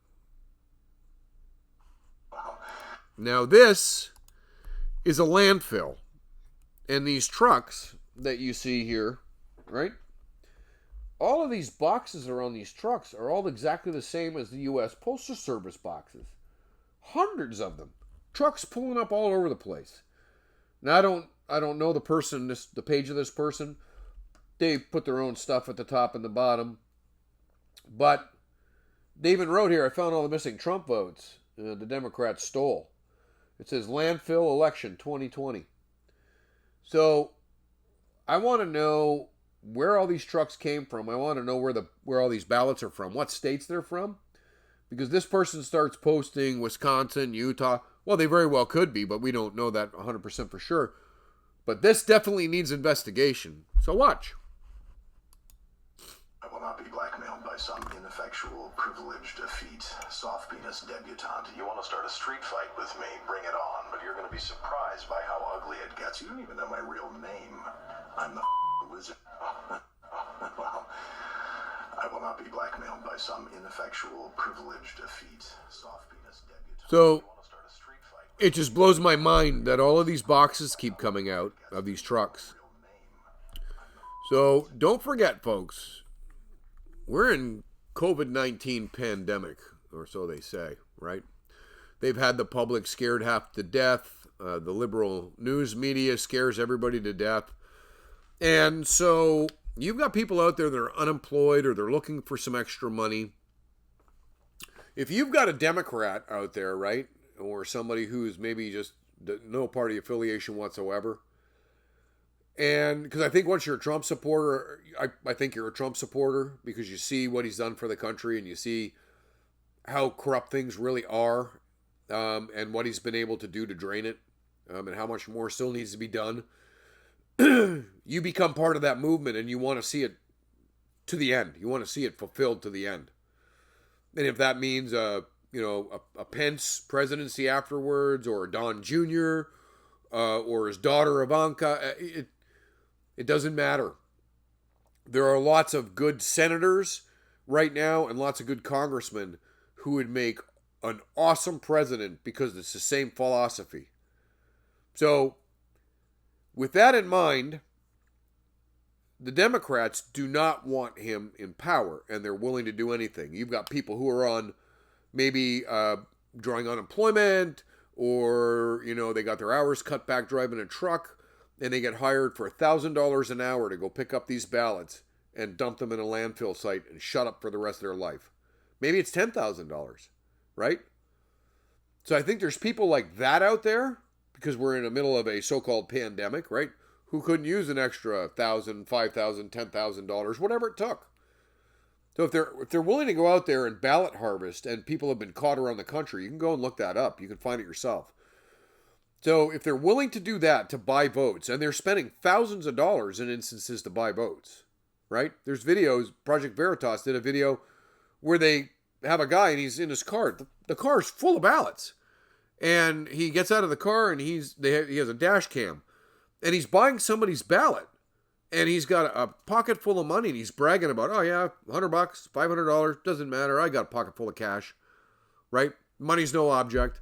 Now this is a landfill. And these trucks that you see here, right? All of these boxes that are on these trucks are all exactly the same as the U.S. Postal Service boxes. Hundreds of them. Trucks pulling up all over the place. Now I don't know the person, the page of this person. They put their own stuff at the top and the bottom. But they even wrote here, I found all the missing Trump votes the Democrats stole. It says landfill election 2020. So I want to know where all these trucks came from. I want to know where all these ballots are from, what states they're from. Because this person starts posting Wisconsin, Utah. Well, they very well could be, but we don't know that 100% for sure. But this definitely needs investigation. So watch. I will not be blackmailed by some ineffectual, privileged, effete, soft penis debutante. You want to start a street fight with me? Bring it on. But you're going to be surprised by how ugly it gets. You don't even know my real name. I'm the wizard. Well, I will not be blackmailed by some ineffectual, privileged, effete, soft penis debutante. So it just blows my mind that all of these boxes keep coming out of these trucks. So don't forget, folks, we're in COVID-19 pandemic, or so they say, right? They've had the public scared half to death. The liberal news media scares everybody to death. And so you've got people out there that are unemployed or they're looking for some extra money. If you've got a Democrat out there, right, or somebody who's maybe just no party affiliation whatsoever, and because I think once you're a Trump supporter, I think you're a Trump supporter because you see what he's done for the country and you see how corrupt things really are, and what he's been able to do to drain it, and how much more still needs to be done. You become part of that movement and you want to see it to the end. You want to see it fulfilled to the end. And if that means a Pence presidency afterwards, or a Don Jr., or his daughter Ivanka, it doesn't matter. There are lots of good senators right now and lots of good congressmen who would make an awesome president because it's the same philosophy. So, with that in mind, the Democrats do not want him in power, and they're willing to do anything. You've got people who are on maybe drawing unemployment, or, they got their hours cut back driving a truck, and they get hired for $1,000 an hour to go pick up these ballots and dump them in a landfill site and shut up for the rest of their life. Maybe it's $10,000, right? So I think there's people like that out there, because we're in the middle of a so-called pandemic, right? Who couldn't use an extra $1,000, $5,000, $10,000, whatever it took. So if they're willing to go out there and ballot harvest, and people have been caught around the country, you can go and look that up. You can find it yourself. So if they're willing to do that to buy votes, and they're spending thousands of dollars in instances to buy votes, right? There's videos. Project Veritas did a video where they have a guy and he's in his car. The car's full of ballots. And he gets out of the car and he has a dash cam. And he's buying somebody's ballot. And he's got a pocket full of money and he's bragging about, oh yeah, $100, $500, doesn't matter. I got a pocket full of cash, right? Money's no object.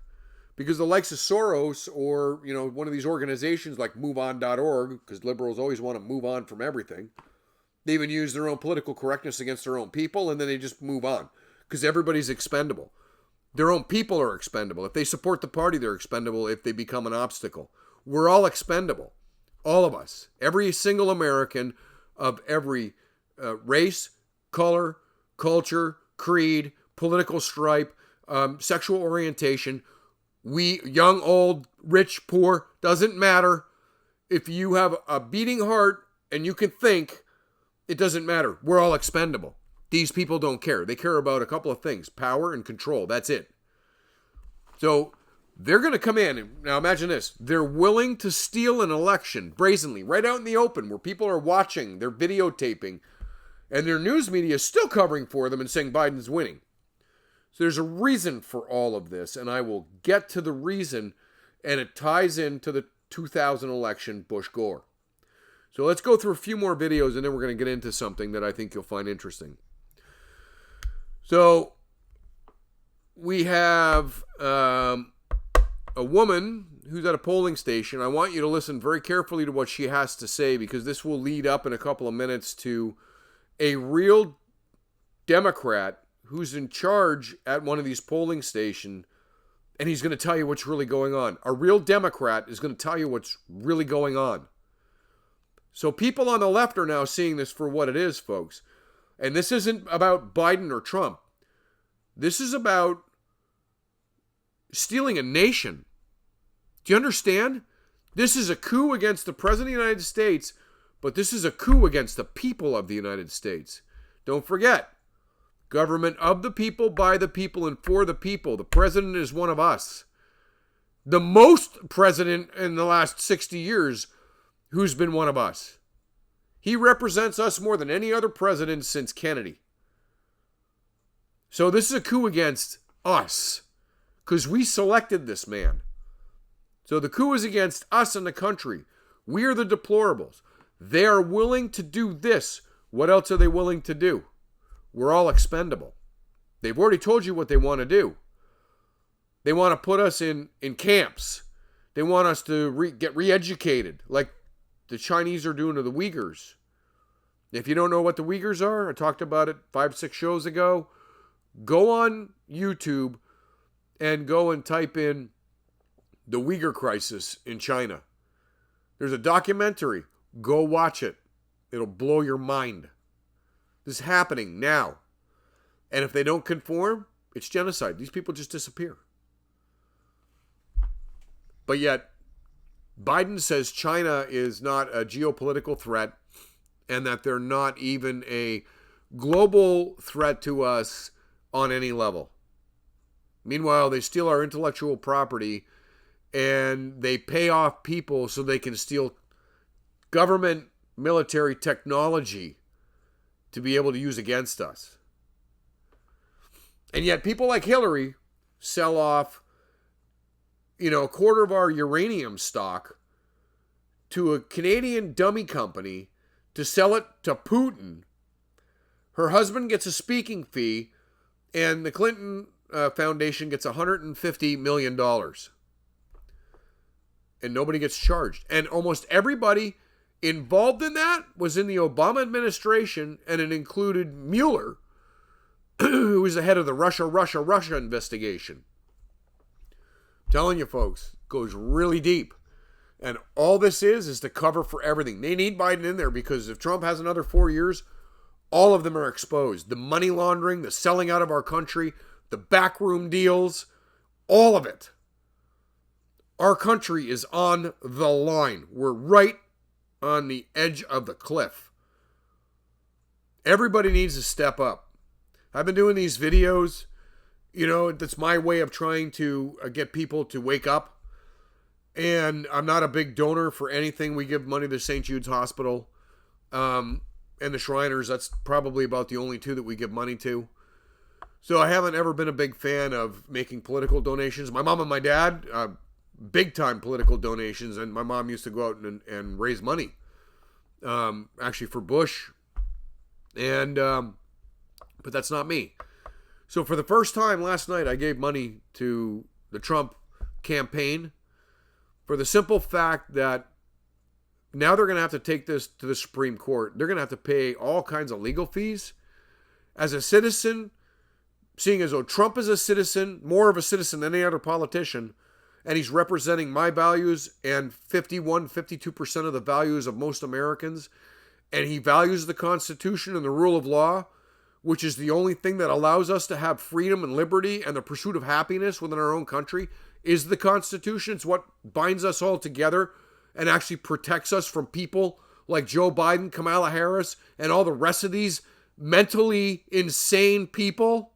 Because the likes of Soros or, one of these organizations like MoveOn.org, because liberals always want to move on from everything. They even use their own political correctness against their own people, and then they just move on. Because everybody's expendable. Their own people are expendable. If they support the party, they're expendable if they become an obstacle. We're all expendable. All of us. Every single American of every race, color, culture, creed, political stripe, sexual orientation. We, young, old, rich, poor, doesn't matter. If you have a beating heart and you can think, it doesn't matter. We're all expendable. These people don't care. They care about a couple of things, power and control. That's it. So they're going to come in. And now imagine this. They're willing to steal an election brazenly, right out in the open, where people are watching, they're videotaping, and their news media is still covering for them and saying Biden's winning. So there's a reason for all of this, and I will get to the reason, and it ties into the 2000 election, Bush-Gore. So let's go through a few more videos, and then we're going to get into something that I think you'll find interesting. So we have a woman who's at a polling station. I want you to listen very carefully to what she has to say, because this will lead up in a couple of minutes to a real Democrat who's in charge at one of these polling stations, and he's going to tell you what's really going on. A real Democrat is going to tell you what's really going on. So people on the left are now seeing this for what it is, folks. And this isn't about Biden or Trump. This is about stealing a nation. Do you understand? This is a coup against the President of the United States But this is a coup against the people of the United States. Don't forget, government of the people, by the people, and for the people. The president is one of us. The most president in the last 60 years who's been one of us. He represents us more than any other president since Kennedy. So this is a coup against us because we selected this man. So the coup is against us and the country. We are the deplorables. They are willing to do this. What else are they willing to do? We're all expendable. They've already told you what they want to do. They want to put us in camps. They want us to get re-educated like the Chinese are doing to the Uyghurs. If you don't know what the Uyghurs are, I talked about it 5-6 shows ago. Go on YouTube and go and type in the Uyghur crisis in China. There's a documentary. Go watch it. It'll blow your mind. This is happening now. And if they don't conform, it's genocide. These people just disappear. But yet, Biden says China is not a geopolitical threat and that they're not even a global threat to us on any level. Meanwhile, they steal our intellectual property and they pay off people so they can steal government military technology to be able to use against us. And yet people like Hillary sell off, a quarter of our uranium stock to a Canadian dummy company to sell it to Putin. Her husband gets a speaking fee, and the Clinton Foundation gets $150 million. And nobody gets charged. And almost everybody involved in that was in the Obama administration, and it included Mueller, who was the head of the Russia investigation. I'm telling you, folks, it goes really deep. And all this is to cover for everything. They need Biden in there because if Trump has another 4 years, all of them are exposed. The money laundering, the selling out of our country, the backroom deals, all of it. Our country is on the line. We're right on the edge of the cliff. Everybody needs to step up. I've been doing these videos. That's my way of trying to get people to wake up. And I'm not a big donor for anything. We give money to St. Jude's Hospital and the Shriners. That's probably about the only two that we give money to. So I haven't ever been a big fan of making political donations. My mom and my dad, big time political donations. And my mom used to go out and raise money, actually for Bush. And but that's not me. So for the first time last night, I gave money to the Trump campaign for the simple fact that now they're going to have to take this to the Supreme Court. They're going to have to pay all kinds of legal fees. As a citizen, seeing as though Trump is a citizen, more of a citizen than any other politician, and he's representing my values and 52% of the values of most Americans, and he values the Constitution and the rule of law, which is the only thing that allows us to have freedom and liberty and the pursuit of happiness within our own country, is the Constitution. It's what binds us all together and actually protects us from people like Joe Biden, Kamala Harris, and all the rest of these mentally insane people.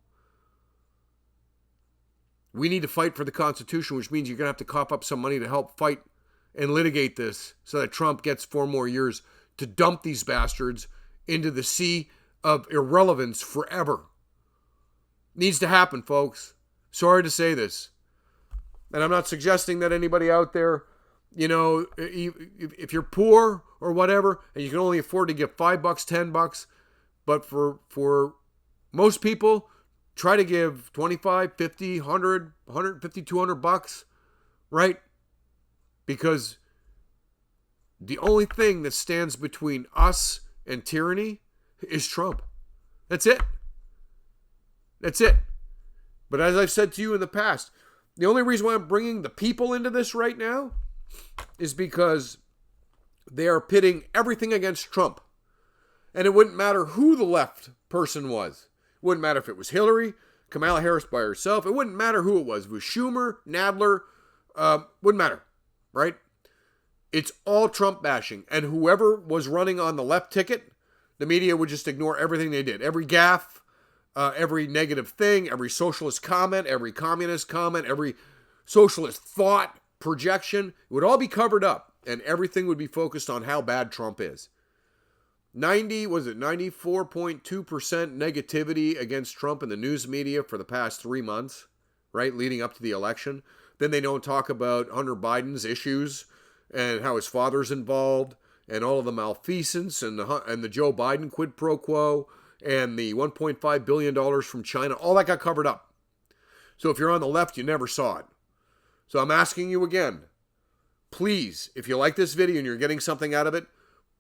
We need to fight for the Constitution, which means you're going to have to cough up some money to help fight and litigate this so that Trump gets 4 more years to dump these bastards into the sea of irrelevance forever. Needs to happen, folks. Sorry to say this. And I'm not suggesting that anybody out there, if you're poor or whatever, and you can only afford to give $5, $10, but for most people, try to give 25, 50, 100, 150, $200, right? Because the only thing that stands between us and tyranny is Trump. That's it. That's it. But as I've said to you in the past, the only reason why I'm bringing the people into this right now is because they are pitting everything against Trump. And it wouldn't matter who the left person was. It wouldn't matter if it was Hillary, Kamala Harris by herself. It wouldn't matter who it was. If it was Schumer, Nadler, wouldn't matter, right? It's all Trump bashing. And whoever was running on the left ticket, the media would just ignore everything they did. Every gaffe, every negative thing, every socialist comment, every communist comment, every socialist thought, projection, it would all be covered up. And everything would be focused on how bad Trump is. 94.2% negativity against Trump in the news media for the past 3 months, right, leading up to the election. Then they don't talk about Hunter Biden's issues and how his father's involved and all of the malfeasance and the Joe Biden quid pro quo and the $1.5 billion from China. All that got covered up. So if you're on the left, you never saw it. So I'm asking you again, please, if you like this video and you're getting something out of it,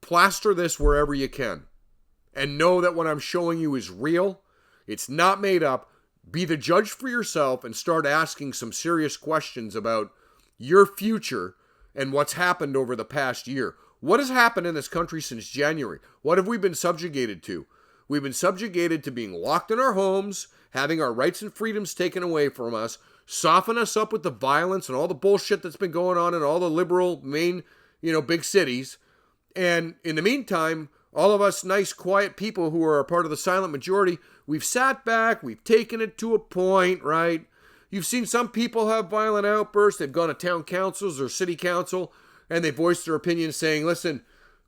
plaster this wherever you can. And know that what I'm showing you is real. It's not made up. Be the judge for yourself and start asking some serious questions about your future and what's happened over the past year. What has happened in this country since January? What have we been subjugated to? We've been subjugated to being locked in our homes, having our rights and freedoms taken away from us, soften us up with the violence and all the bullshit that's been going on in all the liberal main, big cities. And in the meantime, all of us nice, quiet people who are a part of the silent majority, we've sat back, we've taken it to a point, right? You've seen some people have violent outbursts. They've gone to town councils or city council, and they voiced their opinion saying, listen,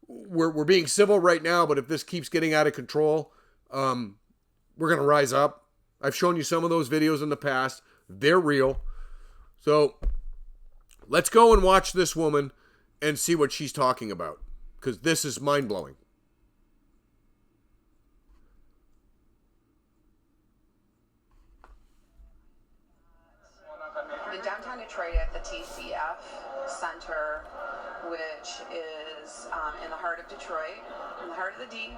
we're being civil right now, but if this keeps getting out of control, we're going to rise up. I've shown you some of those videos in the past. They're real. So let's go and watch this woman and see what she's talking about, because this is mind-blowing. In downtown Detroit at the TCF Center, which is in the heart of Detroit, in the heart of the D.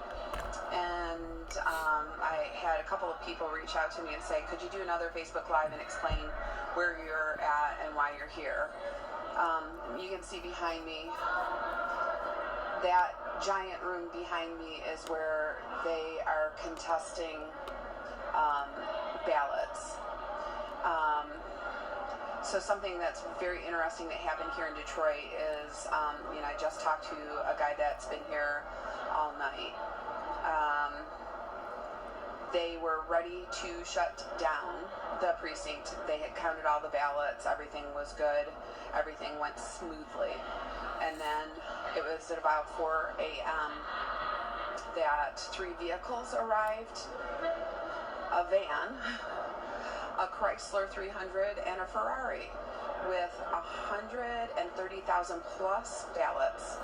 And I had a couple of people reach out to me and say, could you do another Facebook Live and explain where you're at and why you're here? You can see behind me, that giant room behind me is where they are contesting ballots. So something that's very interesting that happened here in Detroit is, I just talked to a guy that's been here all night. They were ready to shut down the precinct. They had counted all the ballots. Everything was good. Everything went smoothly. And then it was at about 4 a.m. that 3 vehicles arrived. A van, a Chrysler 300, and a Ferrari with 130,000 plus ballots.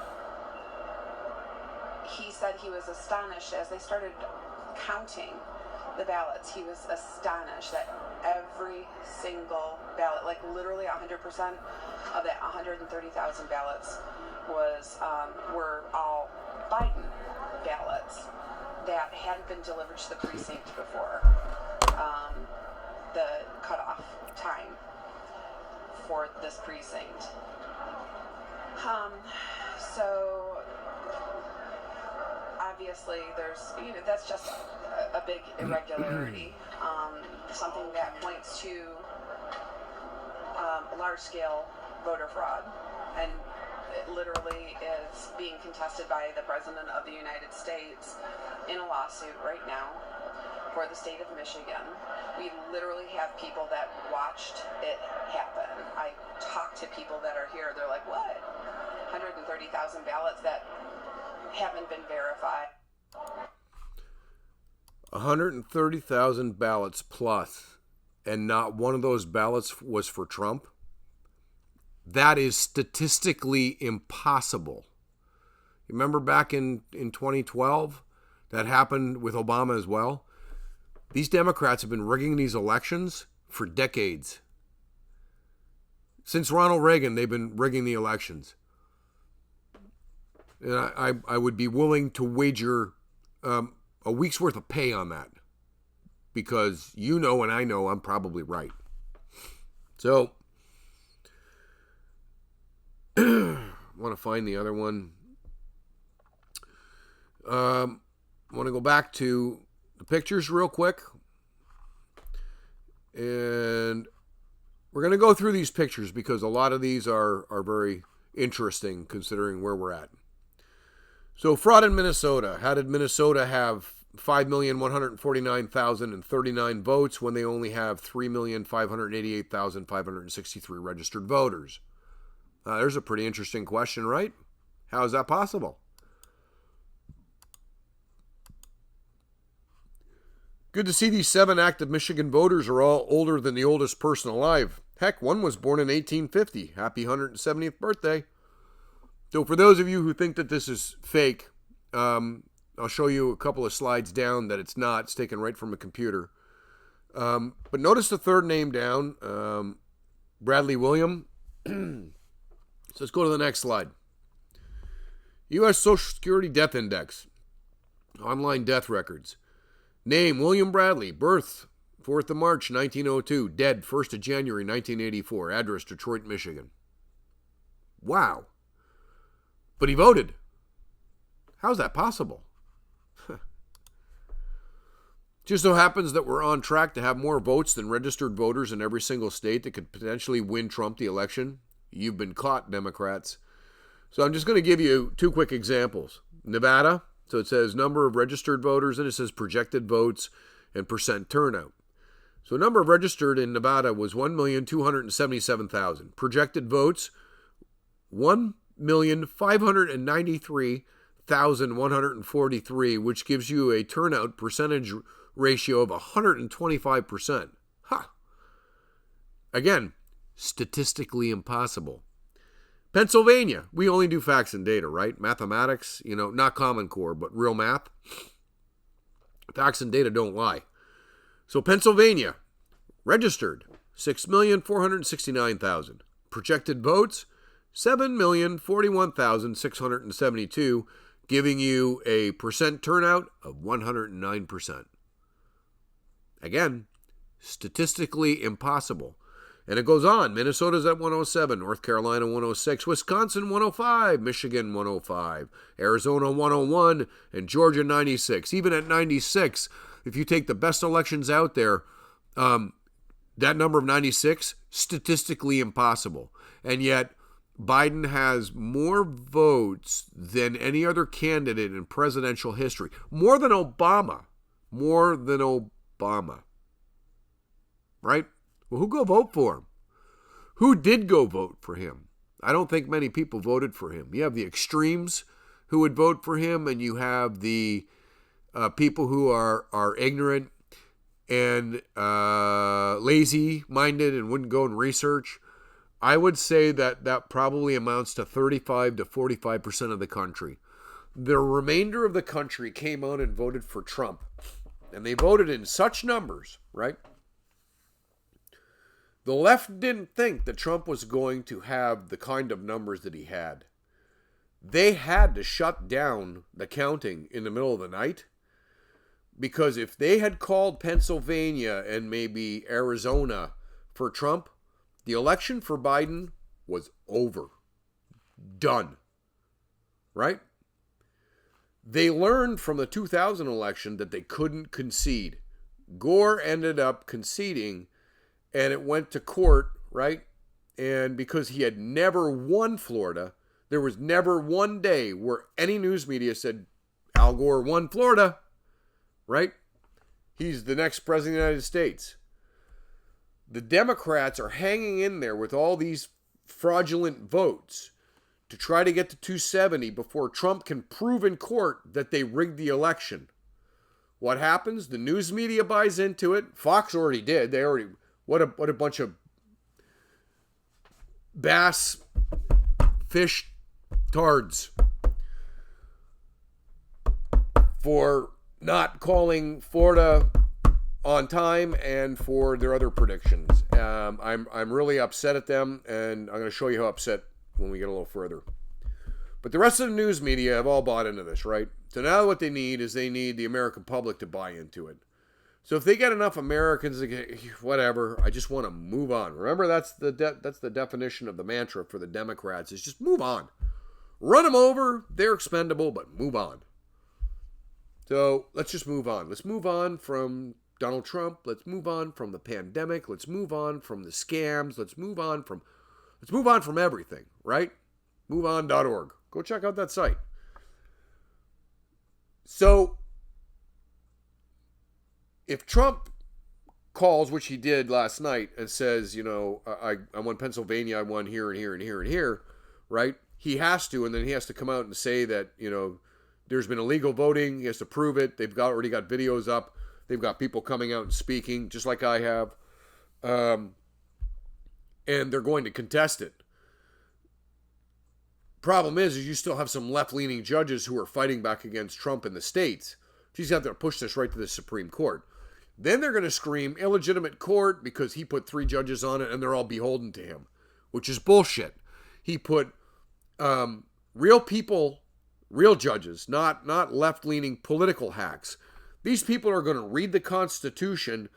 He said he was astonished as they started counting the ballots. He was astonished that every single ballot, like literally 100% of that 130,000 ballots were all Biden ballots that hadn't been delivered to the precinct before the cutoff time for this precinct. So obviously there's, that's just a big irregularity, something that points to large-scale voter fraud, and it literally is being contested by the President of the United States in a lawsuit right now for the state of Michigan. We literally have people that watched it happen. I talked to people that are here. They're like, what? 130,000 ballots that haven't been verified. 130,000 ballots plus, and not one of those ballots was for Trump? That is statistically impossible. You remember back in 2012? That happened with Obama as well. These Democrats have been rigging these elections for decades. Since Ronald Reagan, they've been rigging the elections. And I would be willing to wager a week's worth of pay on that, because you know and I know I'm probably right. So, I want to find the other one. I want to go back to the pictures real quick. And we're going to go through these pictures because a lot of these are very interesting considering where we're at. So fraud in Minnesota. How did Minnesota have 5,149,039 votes when they only have 3,588,563 registered voters? There's a pretty interesting question, right? How is that possible? Good to see these 7 active Michigan voters are all older than the oldest person alive. Heck, one was born in 1850. Happy 170th birthday. So for those of you who think that this is fake, I'll show you a couple of slides down that it's not. It's taken right from a computer. But notice the third name down, Bradley William. So let's go to the next slide. U.S. Social Security Death Index. Online death records. Name, William Bradley. Birth, 4th of March, 1902. Dead, 1st of January, 1984. Address, Detroit, Michigan. Wow. But he voted. How's that possible? Just so happens that we're on track to have more votes than registered voters in every single state that could potentially win Trump the election. You've been caught, Democrats. So I'm just going to give you 2 quick examples. Nevada, so it says number of registered voters, and it says projected votes and percent turnout. So number of registered in Nevada was 1,277,000. Projected votes, 1,593,143, which gives you a turnout percentage ratio of 125%. Again, statistically impossible. Pennsylvania, we only do facts and data, right? Mathematics, not Common Core, but real math. Facts and data don't lie. So Pennsylvania, registered, 6,469,000. Projected votes, 7,041,672, giving you a percent turnout of 109%. Again, statistically impossible. And it goes on. Minnesota's at 107, North Carolina 106, Wisconsin 105, Michigan 105, Arizona 101, and Georgia 96. Even at 96, if you take the best elections out there, that number of 96, statistically impossible. And yet, Biden has more votes than any other candidate in presidential history. More than Obama. Right? Well, who go vote for him? Who did go vote for him? I don't think many people voted for him. You have the extremes who would vote for him, and you have the people who are ignorant and lazy-minded and wouldn't go and research. I would say that probably amounts to 35 to 45% of the country. The remainder of the country came out and voted for Trump. And they voted in such numbers, right? The left didn't think that Trump was going to have the kind of numbers that he had. They had to shut down the counting in the middle of the night, because if they had called Pennsylvania and maybe Arizona for Trump, the election for Biden was over. Done. Right? They learned from the 2000 election that they couldn't concede. Gore ended up conceding, and it went to court, right? And because he had never won Florida, there was never one day where any news media said Al Gore won Florida, right? He's the next president of the United States. The Democrats are hanging in there with all these fraudulent votes to try to get to 270 before Trump can prove in court that they rigged the election. What happens? The news media buys into it. Fox already did. What a bunch of bass fish tards for not calling Florida on time and for their other predictions. I'm really upset at them, and I'm going to show you how upset when we get a little further. But the rest of the news media have all bought into this, right? So now what they need is they need the American public to buy into it. So if they get enough Americans to get, whatever, I just want to move on. Remember, that's the definition of the mantra for the Democrats, is just move on. Run them over. They're expendable, but move on. So let's just move on. Let's move on from Donald Trump. Let's move on from the pandemic. Let's move on from the scams. Let's move on from everything, right? MoveOn.org. Go check out that site. So, if Trump calls, which he did last night, and says, you know, I won Pennsylvania, I won here and here and here and here, right? He has to, and then he has to come out and say that, you know, there's been illegal voting. He has to prove it. They've already got videos up. They've got people coming out and speaking, just like I have. And they're going to contest it. Problem is you still have some left-leaning judges who are fighting back against Trump in the states. He's got to push this right to the Supreme Court. Then they're going to scream illegitimate court because he put 3 judges on it and they're all beholden to him, which is bullshit. He put real people, real judges, not left-leaning political hacks. These people are going to read the Constitution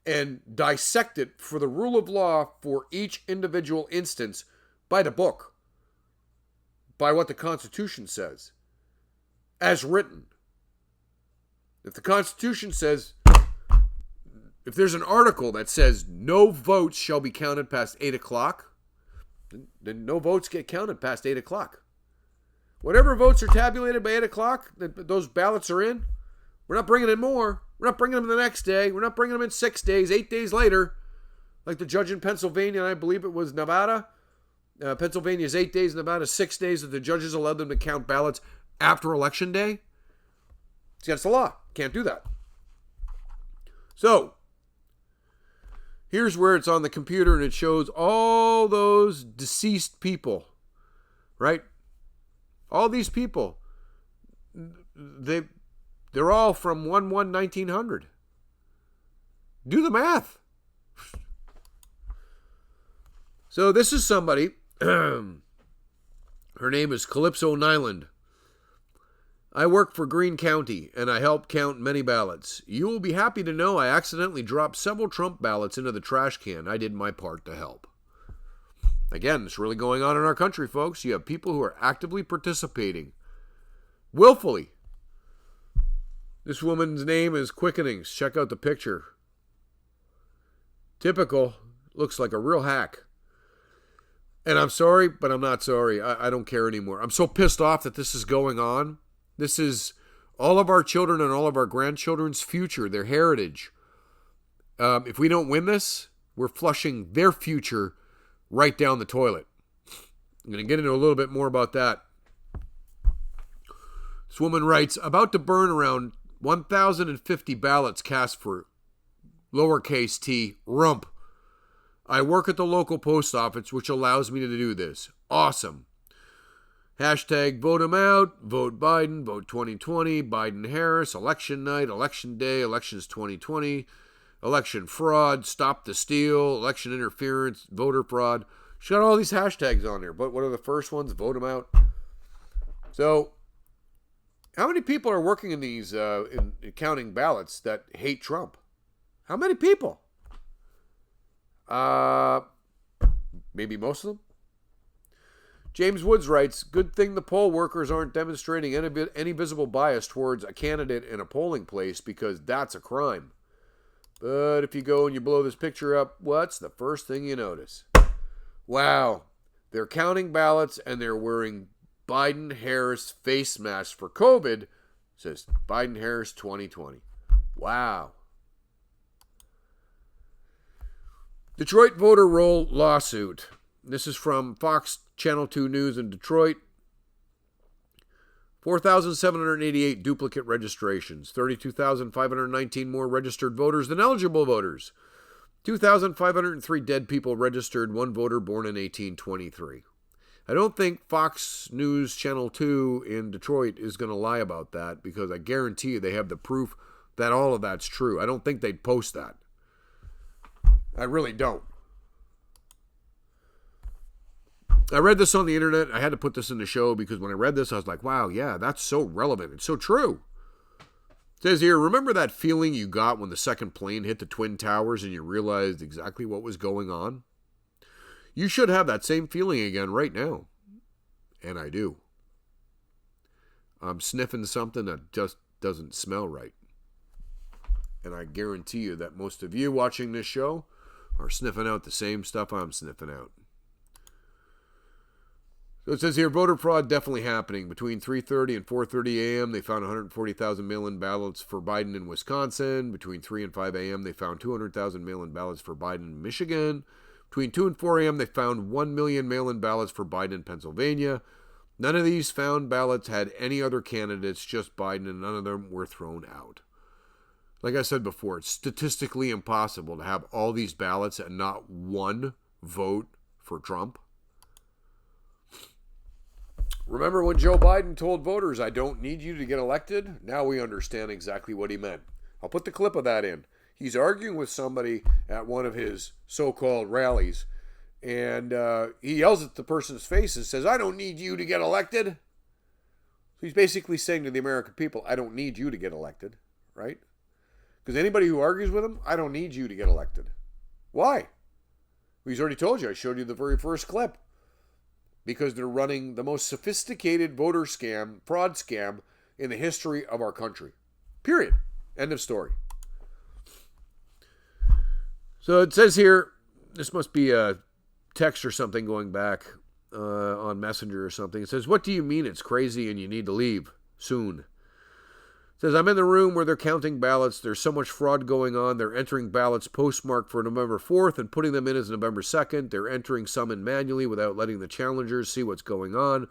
and dissect it for the rule of law for each individual instance by the book, by what the Constitution says, as written. If the Constitution says, if there's an article that says no votes shall be counted past 8 o'clock, then no votes get counted past 8 o'clock. Whatever votes are tabulated by 8 o'clock, those ballots are in. We're not bringing in more. We're not bringing them the next day. We're not bringing them in 6 days, 8 days later, like the judge in Pennsylvania, and I believe it was Nevada. Pennsylvania is 8 days, Nevada 6 days, that the judges allowed them to count ballots after Election Day. It's against the law. Can't do that. So, here's where it's on the computer and it shows all those deceased people, right? All these people, they're all from 1/1/1900. Do the math. So this is somebody, her name is Calypso Nyland. I work for Greene County, and I help count many ballots. You will be happy to know I accidentally dropped several Trump ballots into the trash can. I did my part to help. Again, it's really going on in our country, folks. You have people who are actively participating, willfully. This woman's name is Quickenings. Check out the picture. Typical. Looks like a real hack. And I'm sorry, but I'm not sorry. I don't care anymore. I'm so pissed off that this is going on. This is all of our children and all of our grandchildren's future, their heritage. If we don't win this, we're flushing their future right down the toilet. I'm going to get into a little bit more about that. This woman writes, about to burn around 1,050 ballots cast for lowercase t rump. I work at the local post office, which allows me to do this. Awesome. Hashtag vote him out, vote Biden, vote 2020, Biden-Harris, election night, election day, elections 2020, election fraud, stop the steal, election interference, voter fraud. She got all these hashtags on there, but what are the first ones? Vote him out. So, how many people are working in these, in counting ballots that hate Trump? How many people? Maybe most of them. James Woods writes, good thing the poll workers aren't demonstrating any visible bias towards a candidate in a polling place because that's a crime. But if you go and you blow this picture up, what's the first thing you notice? Wow, they're counting ballots and they're wearing Biden-Harris face masks for COVID. It says Biden-Harris 2020. Wow. Detroit voter roll lawsuit. This is from Fox Channel 2 News in Detroit. 4,788 duplicate registrations. 32,519 more registered voters than eligible voters. 2,503 dead people registered. One voter born in 1823. I don't think Fox News Channel 2 in Detroit is going to lie about that because I guarantee you they have the proof that all of that's true. I don't think they'd post that. I really don't. I read this on the internet. I had to put this in the show because when I read this, I was like, wow, yeah, that's so relevant. It's so true. It says here, remember that feeling you got when the second plane hit the Twin Towers and you realized exactly what was going on? You should have that same feeling again right now. And I do. I'm sniffing something that just doesn't smell right. And I guarantee you that most of you watching this show are sniffing out the same stuff I'm sniffing out. So it says here, voter fraud definitely happening. Between 3:30 and 4:30 a.m., they found 140,000 mail-in ballots for Biden in Wisconsin. Between 3 and 5 a.m., they found 200,000 mail-in ballots for Biden in Michigan. Between 2 and 4 a.m., they found 1 million mail-in ballots for Biden in Pennsylvania. None of these found ballots had any other candidates, just Biden, and none of them were thrown out. Like I said before, it's statistically impossible to have all these ballots and not one vote for Trump. Remember when Joe Biden told voters, I don't need you to get elected? Now we understand exactly what he meant. I'll put the clip of that in. He's arguing with somebody at one of his so-called rallies, and he yells at the person's face and says, I don't need you to get elected. So he's basically saying to the American people, I don't need you to get elected, right? Because anybody who argues with him, I don't need you to get elected. Why? Well, he's already told you. I showed you the very first clip. Because they're running the most sophisticated voter scam, fraud scam in the history of our country. Period. End of story. So it says here, this must be a text or something going back on Messenger or something. It says, what do you mean it's crazy and you need to leave soon? It says, I'm in the room where they're counting ballots. There's so much fraud going on. They're entering ballots postmarked for November 4th and putting them in as November 2nd. They're entering some in manually without letting the challengers see what's going on.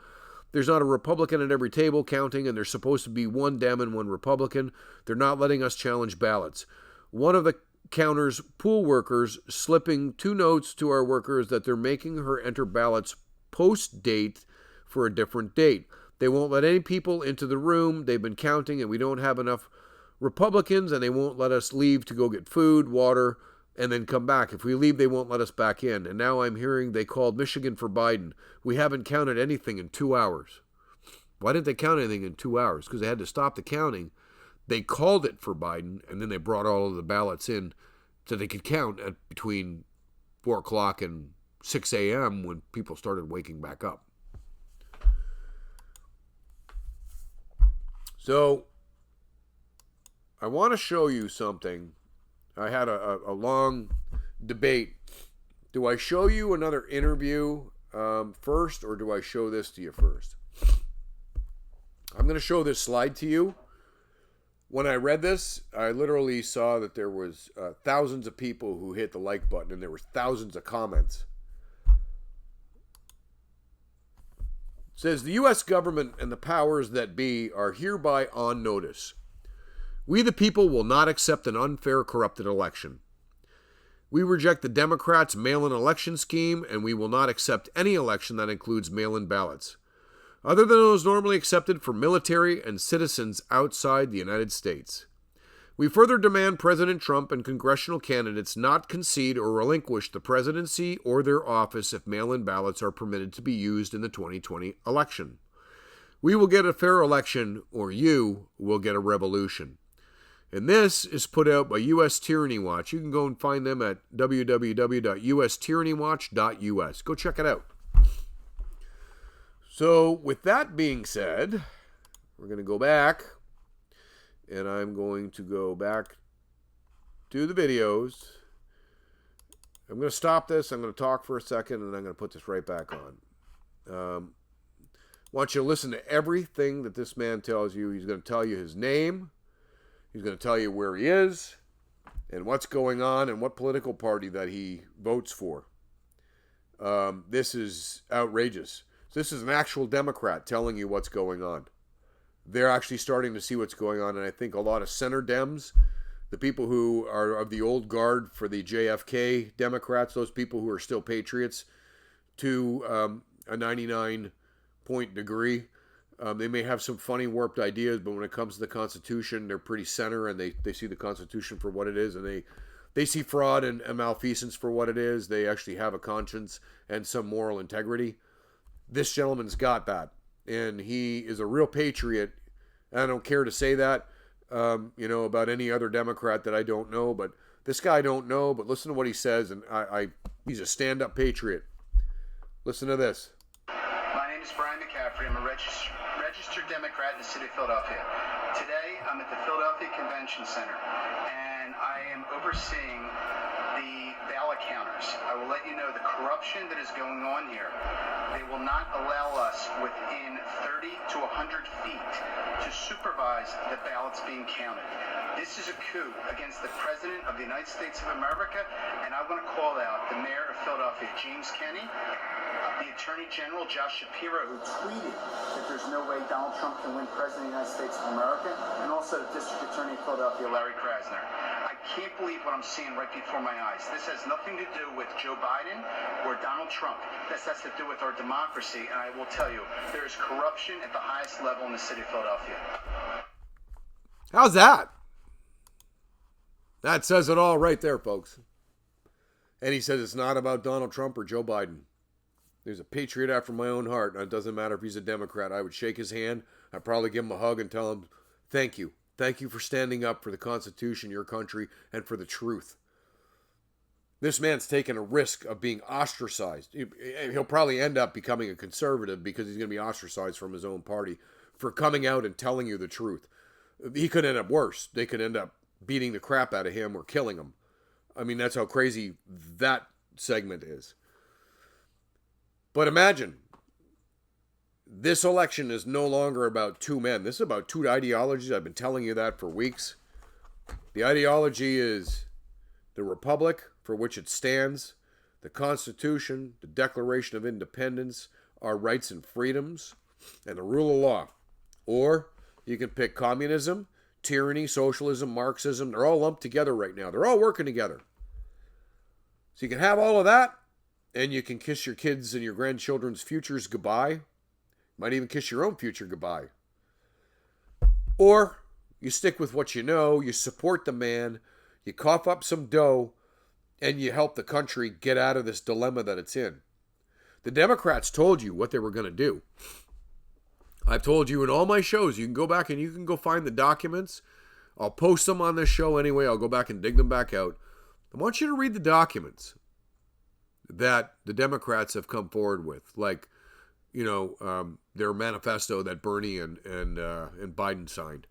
There's not a Republican at every table counting, and there's supposed to be one Dem and one Republican. They're not letting us challenge ballots. One of the counters, pool workers, slipping 2 notes to our workers that they're making her enter ballots post-date for a different date. They won't let any people into the room. They've been counting, and we don't have enough Republicans, and they won't let us leave to go get food, water, and then come back. If we leave, they won't let us back in. And now I'm hearing they called Michigan for Biden. We haven't counted anything in 2 hours. Why didn't they count anything in 2 hours? Because they had to stop the counting. They called it for Biden, and then they brought all of the ballots in so they could count at between 4 o'clock and 6 a.m. when people started waking back up. So, I want to show you something. I had a long debate. Do I show you another interview first, or do I show this to you first? I'm going to show this slide to you. When I read this, I literally saw that there was thousands of people who hit the like button, and there were thousands of comments. It says, the U.S. government and the powers that be are hereby on notice. We the people will not accept an unfair, corrupted election. We reject the Democrats' mail-in election scheme, and we will not accept any election that includes mail-in ballots, other than those normally accepted for military and citizens outside the United States. We further demand President Trump and congressional candidates not concede or relinquish the presidency or their office if mail-in ballots are permitted to be used in the 2020 election. We will get a fair election, or you will get a revolution. And this is put out by U.S. Tyranny Watch. You can go and find them at www.ustyranny.watch.us. Go check it out. So, with that being said, we're going to go back, and I'm going to go back to the videos. I'm going to stop this. I'm going to talk for a second, and I'm going to put this right back on. I want you to listen to everything that this man tells you. He's going to tell you his name. He's going to tell you where he is and what's going on and what political party that he votes for. This is outrageous. This is an actual Democrat telling you what's going on. They're actually starting to see what's going on, and I think a lot of center Dems, the people who are of the old guard for the JFK Democrats, those people who are still patriots to a 99-point degree, they may have some funny warped ideas, but when it comes to the Constitution, they're pretty center, and they see the Constitution for what it is, and they see fraud and malfeasance for what it is. They actually have a conscience and some moral integrity. This gentleman's got that, and he is a real patriot. I don't care to say that, about any other Democrat that I don't know, but this guy I don't know, but listen to what he says, and he's a stand-up patriot. Listen to this. My name is Brian McCaffrey. I'm a registered Democrat in the city of Philadelphia. Today, I'm at the Philadelphia Convention Center, and I am overseeing the ballot counters. I will let you know the corruption that is going on here. They will not allow us within 30 to 100 feet to supervise the ballots being counted. This is a coup against the President of the United States of America, and I want to call out the Mayor of Philadelphia, James Kenney, the Attorney General, Josh Shapiro, who tweeted that there's no way Donald Trump can win President of the United States of America, and also the District Attorney of Philadelphia, Larry Krasner. I can't believe what I'm seeing right before my eyes. This has nothing to do with Joe Biden or Donald Trump. This has to do with our democracy, and I will tell you, there is corruption at the highest level in the city of Philadelphia. How's that? That says it all right there, folks. And he says it's not about Donald Trump or Joe Biden. There's a patriot after my own heart, and it doesn't matter if he's a Democrat. I would shake his hand. I'd probably give him a hug and tell him, thank you. Thank you for standing up for the Constitution, your country, and for the truth. This man's taken a risk of being ostracized. He'll probably end up becoming a conservative because he's going to be ostracized from his own party for coming out and telling you the truth. He could end up worse. They could end up beating the crap out of him or killing him. I mean, that's how crazy that segment is. But imagine, this election is no longer about two men. This is about two ideologies. I've been telling you that for weeks. The ideology is the republic for which it stands, the Constitution, the Declaration of Independence, our rights and freedoms, and the rule of law. Or you can pick communism, tyranny, socialism, Marxism. They're all lumped together right now. They're all working together. So you can have all of that, and you can kiss your kids and your grandchildren's futures goodbye. Might even kiss your own future goodbye. Or you stick with what you know, you support the man, you cough up some dough, and you help the country get out of this dilemma that it's in. The Democrats told you what they were going to do. I've told you in all my shows, you can go back and you can go find the documents. I'll post them on this show anyway. I'll go back and dig them back out. I want you to read the documents that the Democrats have come forward with, like, you know, their manifesto that Bernie and Biden signed.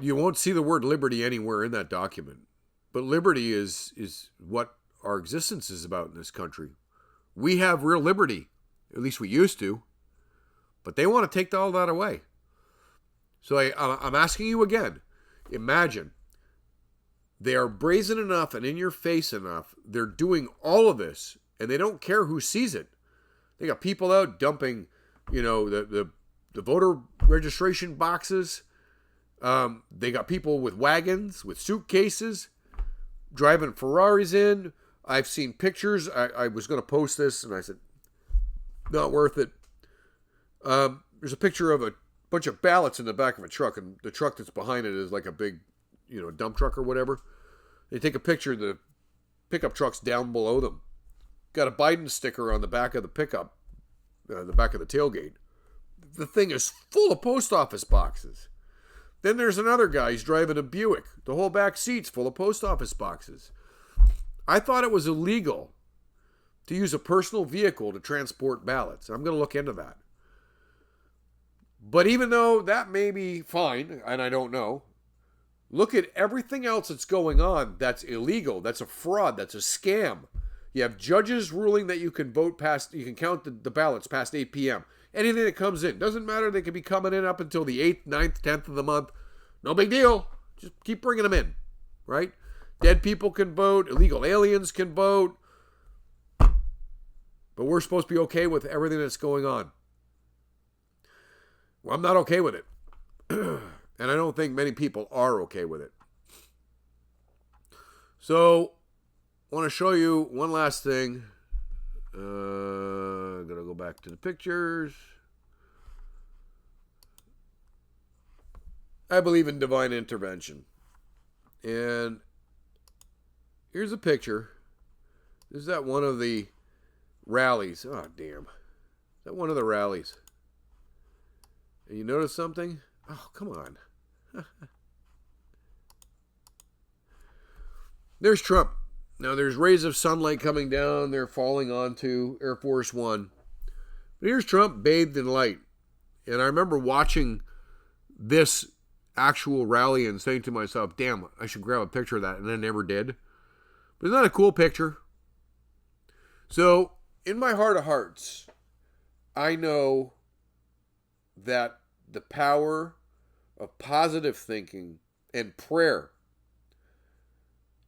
You won't see the word liberty anywhere in that document. But liberty is what our existence is about in this country. We have real liberty. At least we used to. But they want to take all that away. So I'm asking you again. Imagine. They are brazen enough and in your face enough. They're doing all of this. And they don't care who sees it. They got people out dumping, you know, the voter registration boxes. They got people with wagons, with suitcases, driving Ferraris in. I've seen pictures. I was going to post this, and I said, not worth it. There's a picture of a bunch of ballots in the back of a truck, and the truck that's behind it is like a big, you know, dump truck or whatever. They take a picture of the pickup trucks down below them. Got a Biden sticker on the back of the pickup, the back of the tailgate. The thing is full of post office boxes. Then there's another guy, he's driving a Buick. The whole back seat's full of post office boxes. I thought it was illegal to use a personal vehicle to transport ballots. I'm going to look into that. But even though that may be fine, and I don't know, look at everything else that's going on that's illegal, that's a fraud, that's a scam. You have judges ruling that you can vote past, you can count the ballots past 8 p.m. Anything that comes in. Doesn't matter. They could be coming in up until the 8th, 9th, 10th of the month. No big deal. Just keep bringing them in. Right? Dead people can vote. Illegal aliens can vote. But we're supposed to be okay with everything that's going on. Well, I'm not okay with it. And I don't think many people are okay with it. So, I want to show you one last thing. I'm going to go back to the pictures. I believe in divine intervention. And here's a picture. Is that one of the rallies? Oh, damn. Is that one of the rallies? And you notice something? Oh, come on. There's Trump. Now, there's rays of sunlight coming down. They're falling onto Air Force One. But here's Trump bathed in light. And I remember watching this actual rally and saying to myself, damn, I should grab a picture of that. And I never did. But isn't that a cool picture? So, in my heart of hearts, I know that the power of positive thinking and prayer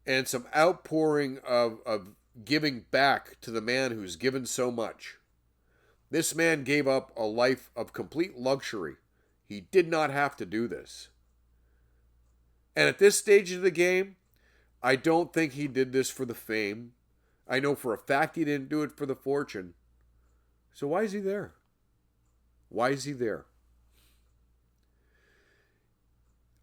and some outpouring of giving back to the man who's given so much. This man gave up a life of complete luxury. He did not have to do this. And at this stage of the game, I don't think he did this for the fame. I know for a fact he didn't do it for the fortune. So why is he there? Why is he there?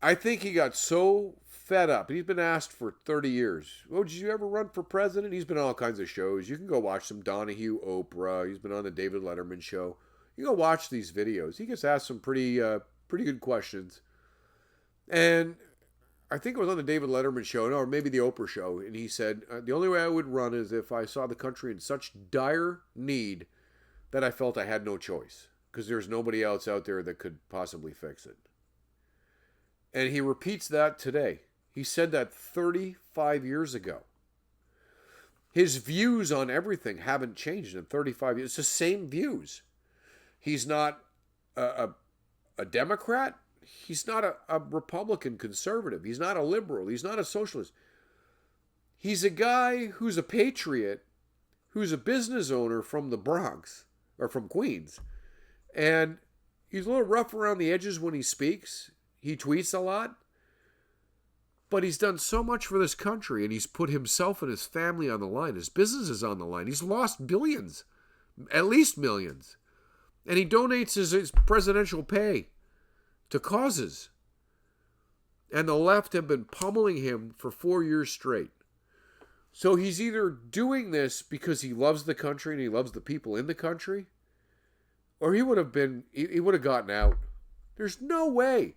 I think he got so fed up. He's been asked for 30 years. Oh, did you ever run for president? He's been on all kinds of shows. You can go watch some Donahue, Oprah. He's been on the David Letterman show. You go watch these videos. He gets asked some pretty good questions. And I think it was on the David Letterman show, or maybe the Oprah show, and he said, the only way I would run is if I saw the country in such dire need that I felt I had no choice, because there's nobody else out there that could possibly fix it. And he repeats that today. He said that 35 years ago. His views on everything haven't changed in 35 years. It's the same views. He's not a Democrat. He's not a Republican conservative. He's not a liberal. He's not a socialist. He's a guy who's a patriot, who's a business owner from the Bronx, or from Queens. And he's a little rough around the edges when he speaks. He tweets a lot. But he's done so much for this country, and he's put himself and his family on the line. His business is on the line. He's lost billions, at least millions. And he donates his presidential pay to causes. And the left have been pummeling him for 4 years straight. So he's either doing this because he loves the country and he loves the people in the country, or he would have gotten out. There's no way.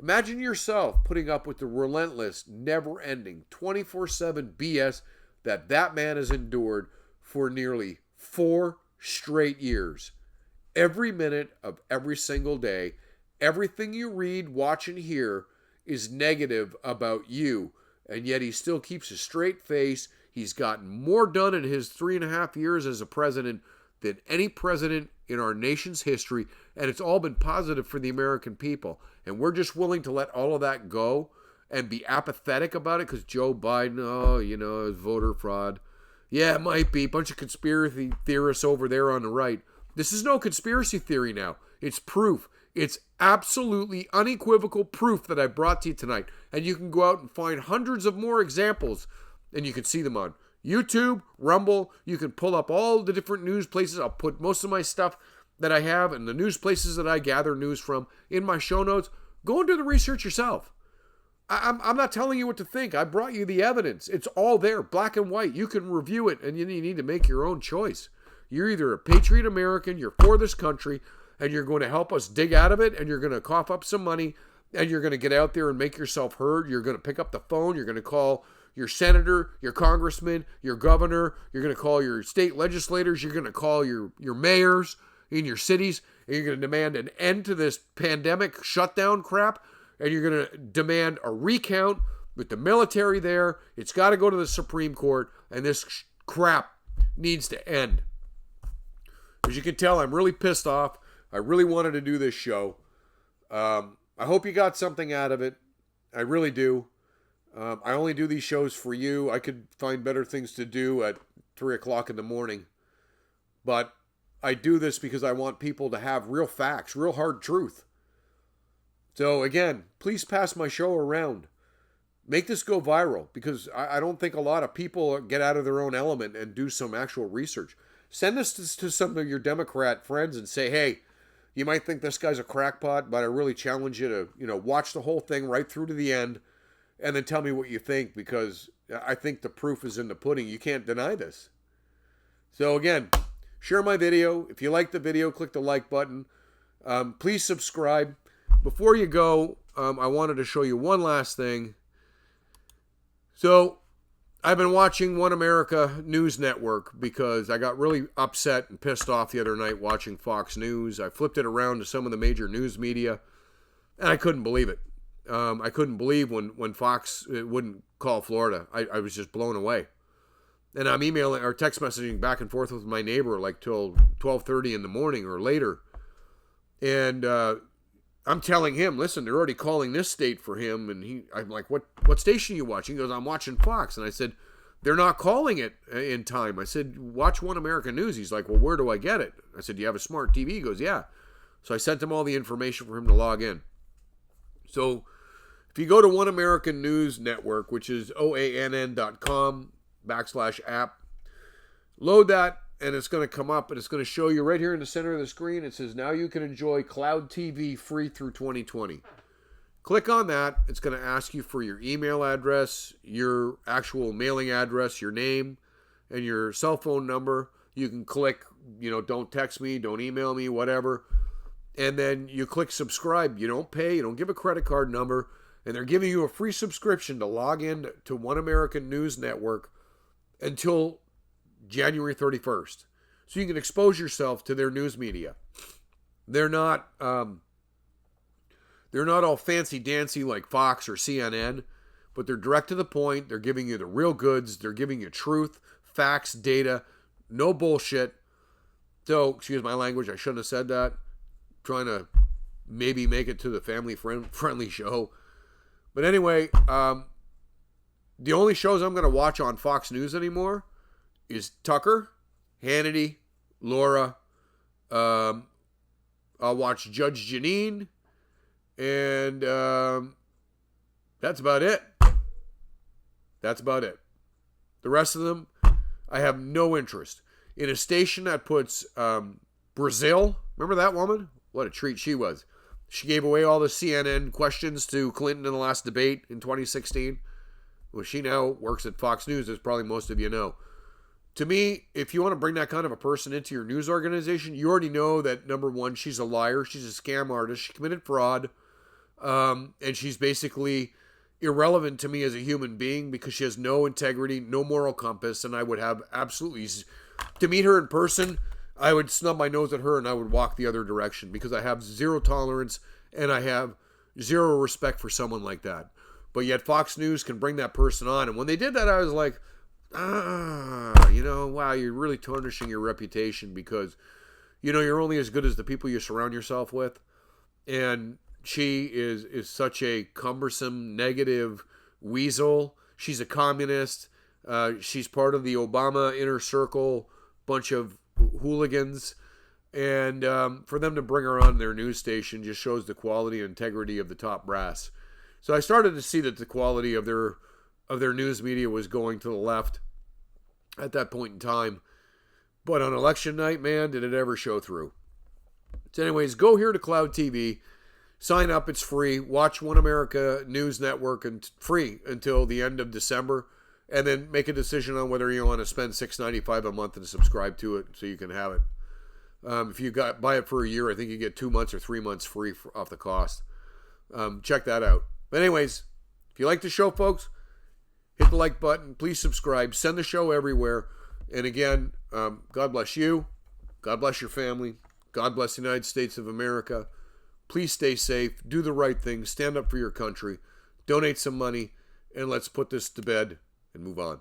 Imagine yourself putting up with the relentless, never-ending, 24/7 BS that man has endured for nearly 4 straight years. Every minute of every single day, everything you read, watch, and hear is negative about you, and yet he still keeps a straight face. He's gotten more done in his 3.5 years as a president than any president in our nation's history, and it's all been positive for the American people. And we're just willing to let all of that go and be apathetic about it because Joe Biden, is voter fraud. Yeah, it might be. A bunch of conspiracy theorists over there on the right. This is no conspiracy theory now. It's proof. It's absolutely unequivocal proof that I brought to you tonight. And you can go out and find hundreds of more examples, and you can see them on YouTube, Rumble. You can pull up all the different news places. I'll put most of my stuff that I have and the news places that I gather news from in my show notes. Go and do the research yourself. I'm not telling you what to think. I brought you the evidence. It's all there, black and white. You can review it, and you need to make your own choice. You're either a patriot American, you're for this country, and you're going to help us dig out of it, and you're going to cough up some money, and you're going to get out there and make yourself heard. You're going to pick up the phone. You're going to call your senator, your congressman, your governor. You're going to call your state legislators. You're going to call your mayors in your cities, and you're going to demand an end to this pandemic shutdown crap, and you're going to demand a recount with the military there. It's got to go to the Supreme Court, and this crap needs to end. As you can tell, I'm really pissed off. I really wanted to do this show. I hope you got something out of it. I really do. I only do these shows for you. I could find better things to do at 3 o'clock in the morning. But I do this because I want people to have real facts, real hard truth. So again, please pass my show around. Make this go viral, because I don't think a lot of people get out of their own element and do some actual research. Send this to some of your Democrat friends and say, hey, you might think this guy's a crackpot, but I really challenge you to, watch the whole thing right through to the end and then tell me what you think, because I think the proof is in the pudding. You can't deny this. So again, share my video. If you like the video, click the like button. Please subscribe. Before you go, I wanted to show you one last thing. So I've been watching One America News Network because I got really upset and pissed off the other night watching Fox News. I flipped it around to some of the major news media, and I couldn't believe it. I couldn't believe when Fox wouldn't call Florida. I was just blown away. And I'm emailing or text messaging back and forth with my neighbor like till 12:30 in the morning or later. And I'm telling him, listen, they're already calling this state for him. And I'm like, what station are you watching? He goes, I'm watching Fox. And I said, they're not calling it in time. I said, watch One American News. He's like, well, where do I get it? I said, do you have a smart TV? He goes, yeah. So I sent him all the information for him to log in. So if you go to One American News Network, which is oann.com/app, load that, and it's going to come up, and it's going to show you right here in the center of the screen. It says, now you can enjoy Cloud TV free through 2020. Click on that. It's going to ask you for your email address, your actual mailing address, your name, and your cell phone number. You can click, don't text me, don't email me, whatever. And then you click subscribe. You don't pay. You don't give a credit card number. And they're giving you a free subscription to log in to One American News Network until January 31st. So you can expose yourself to their news media. They're not all fancy-dancy like Fox or CNN, but they're direct to the point. They're giving you the real goods. They're giving you truth, facts, data, no bullshit. So, excuse my language, I shouldn't have said that. Trying to maybe make it to the family-friendly show. But anyway, the only shows I'm going to watch on Fox News anymore is Tucker, Hannity, Laura. I'll watch Judge Jeanine, and that's about it. That's about it. The rest of them, I have no interest. In a station that puts Brazil, remember that woman? What a treat she was. She gave away all the CNN questions to Clinton in the last debate in 2016. Well, she now works at Fox News, as probably most of you know. To me, if you want to bring that kind of a person into your news organization, you already know that, number one, she's a liar. She's a scam artist. She committed fraud. And she's basically irrelevant to me as a human being because she has no integrity, no moral compass, and I would have absolutely... To meet her in person, I would snub my nose at her and I would walk the other direction because I have zero tolerance and I have zero respect for someone like that. But yet Fox News can bring that person on. And when they did that, I was like, wow, you're really tarnishing your reputation because, you're only as good as the people you surround yourself with. And she is such a cumbersome, negative weasel. She's a communist. She's part of the Obama inner circle, bunch of hooligans. And for them to bring her on their news station just shows the quality and integrity of the top brass. So I started to see that the quality of their news media was going to the left at that point in time. But on election night, man, did it ever show through. So anyways, go here to Cloud TV. Sign up. It's free. Watch One America News Network and free until the end of December. And then make a decision on whether you want to spend $6.95 a month and subscribe to it so you can have it. If you buy it for a year, I think you get 2 months or 3 months free off the cost. Check that out. But anyways, if you like the show, folks, hit the like button. Please subscribe. Send the show everywhere. And again, God bless you. God bless your family. God bless the United States of America. Please stay safe. Do the right thing. Stand up for your country. Donate some money. And let's put this to bed and move on.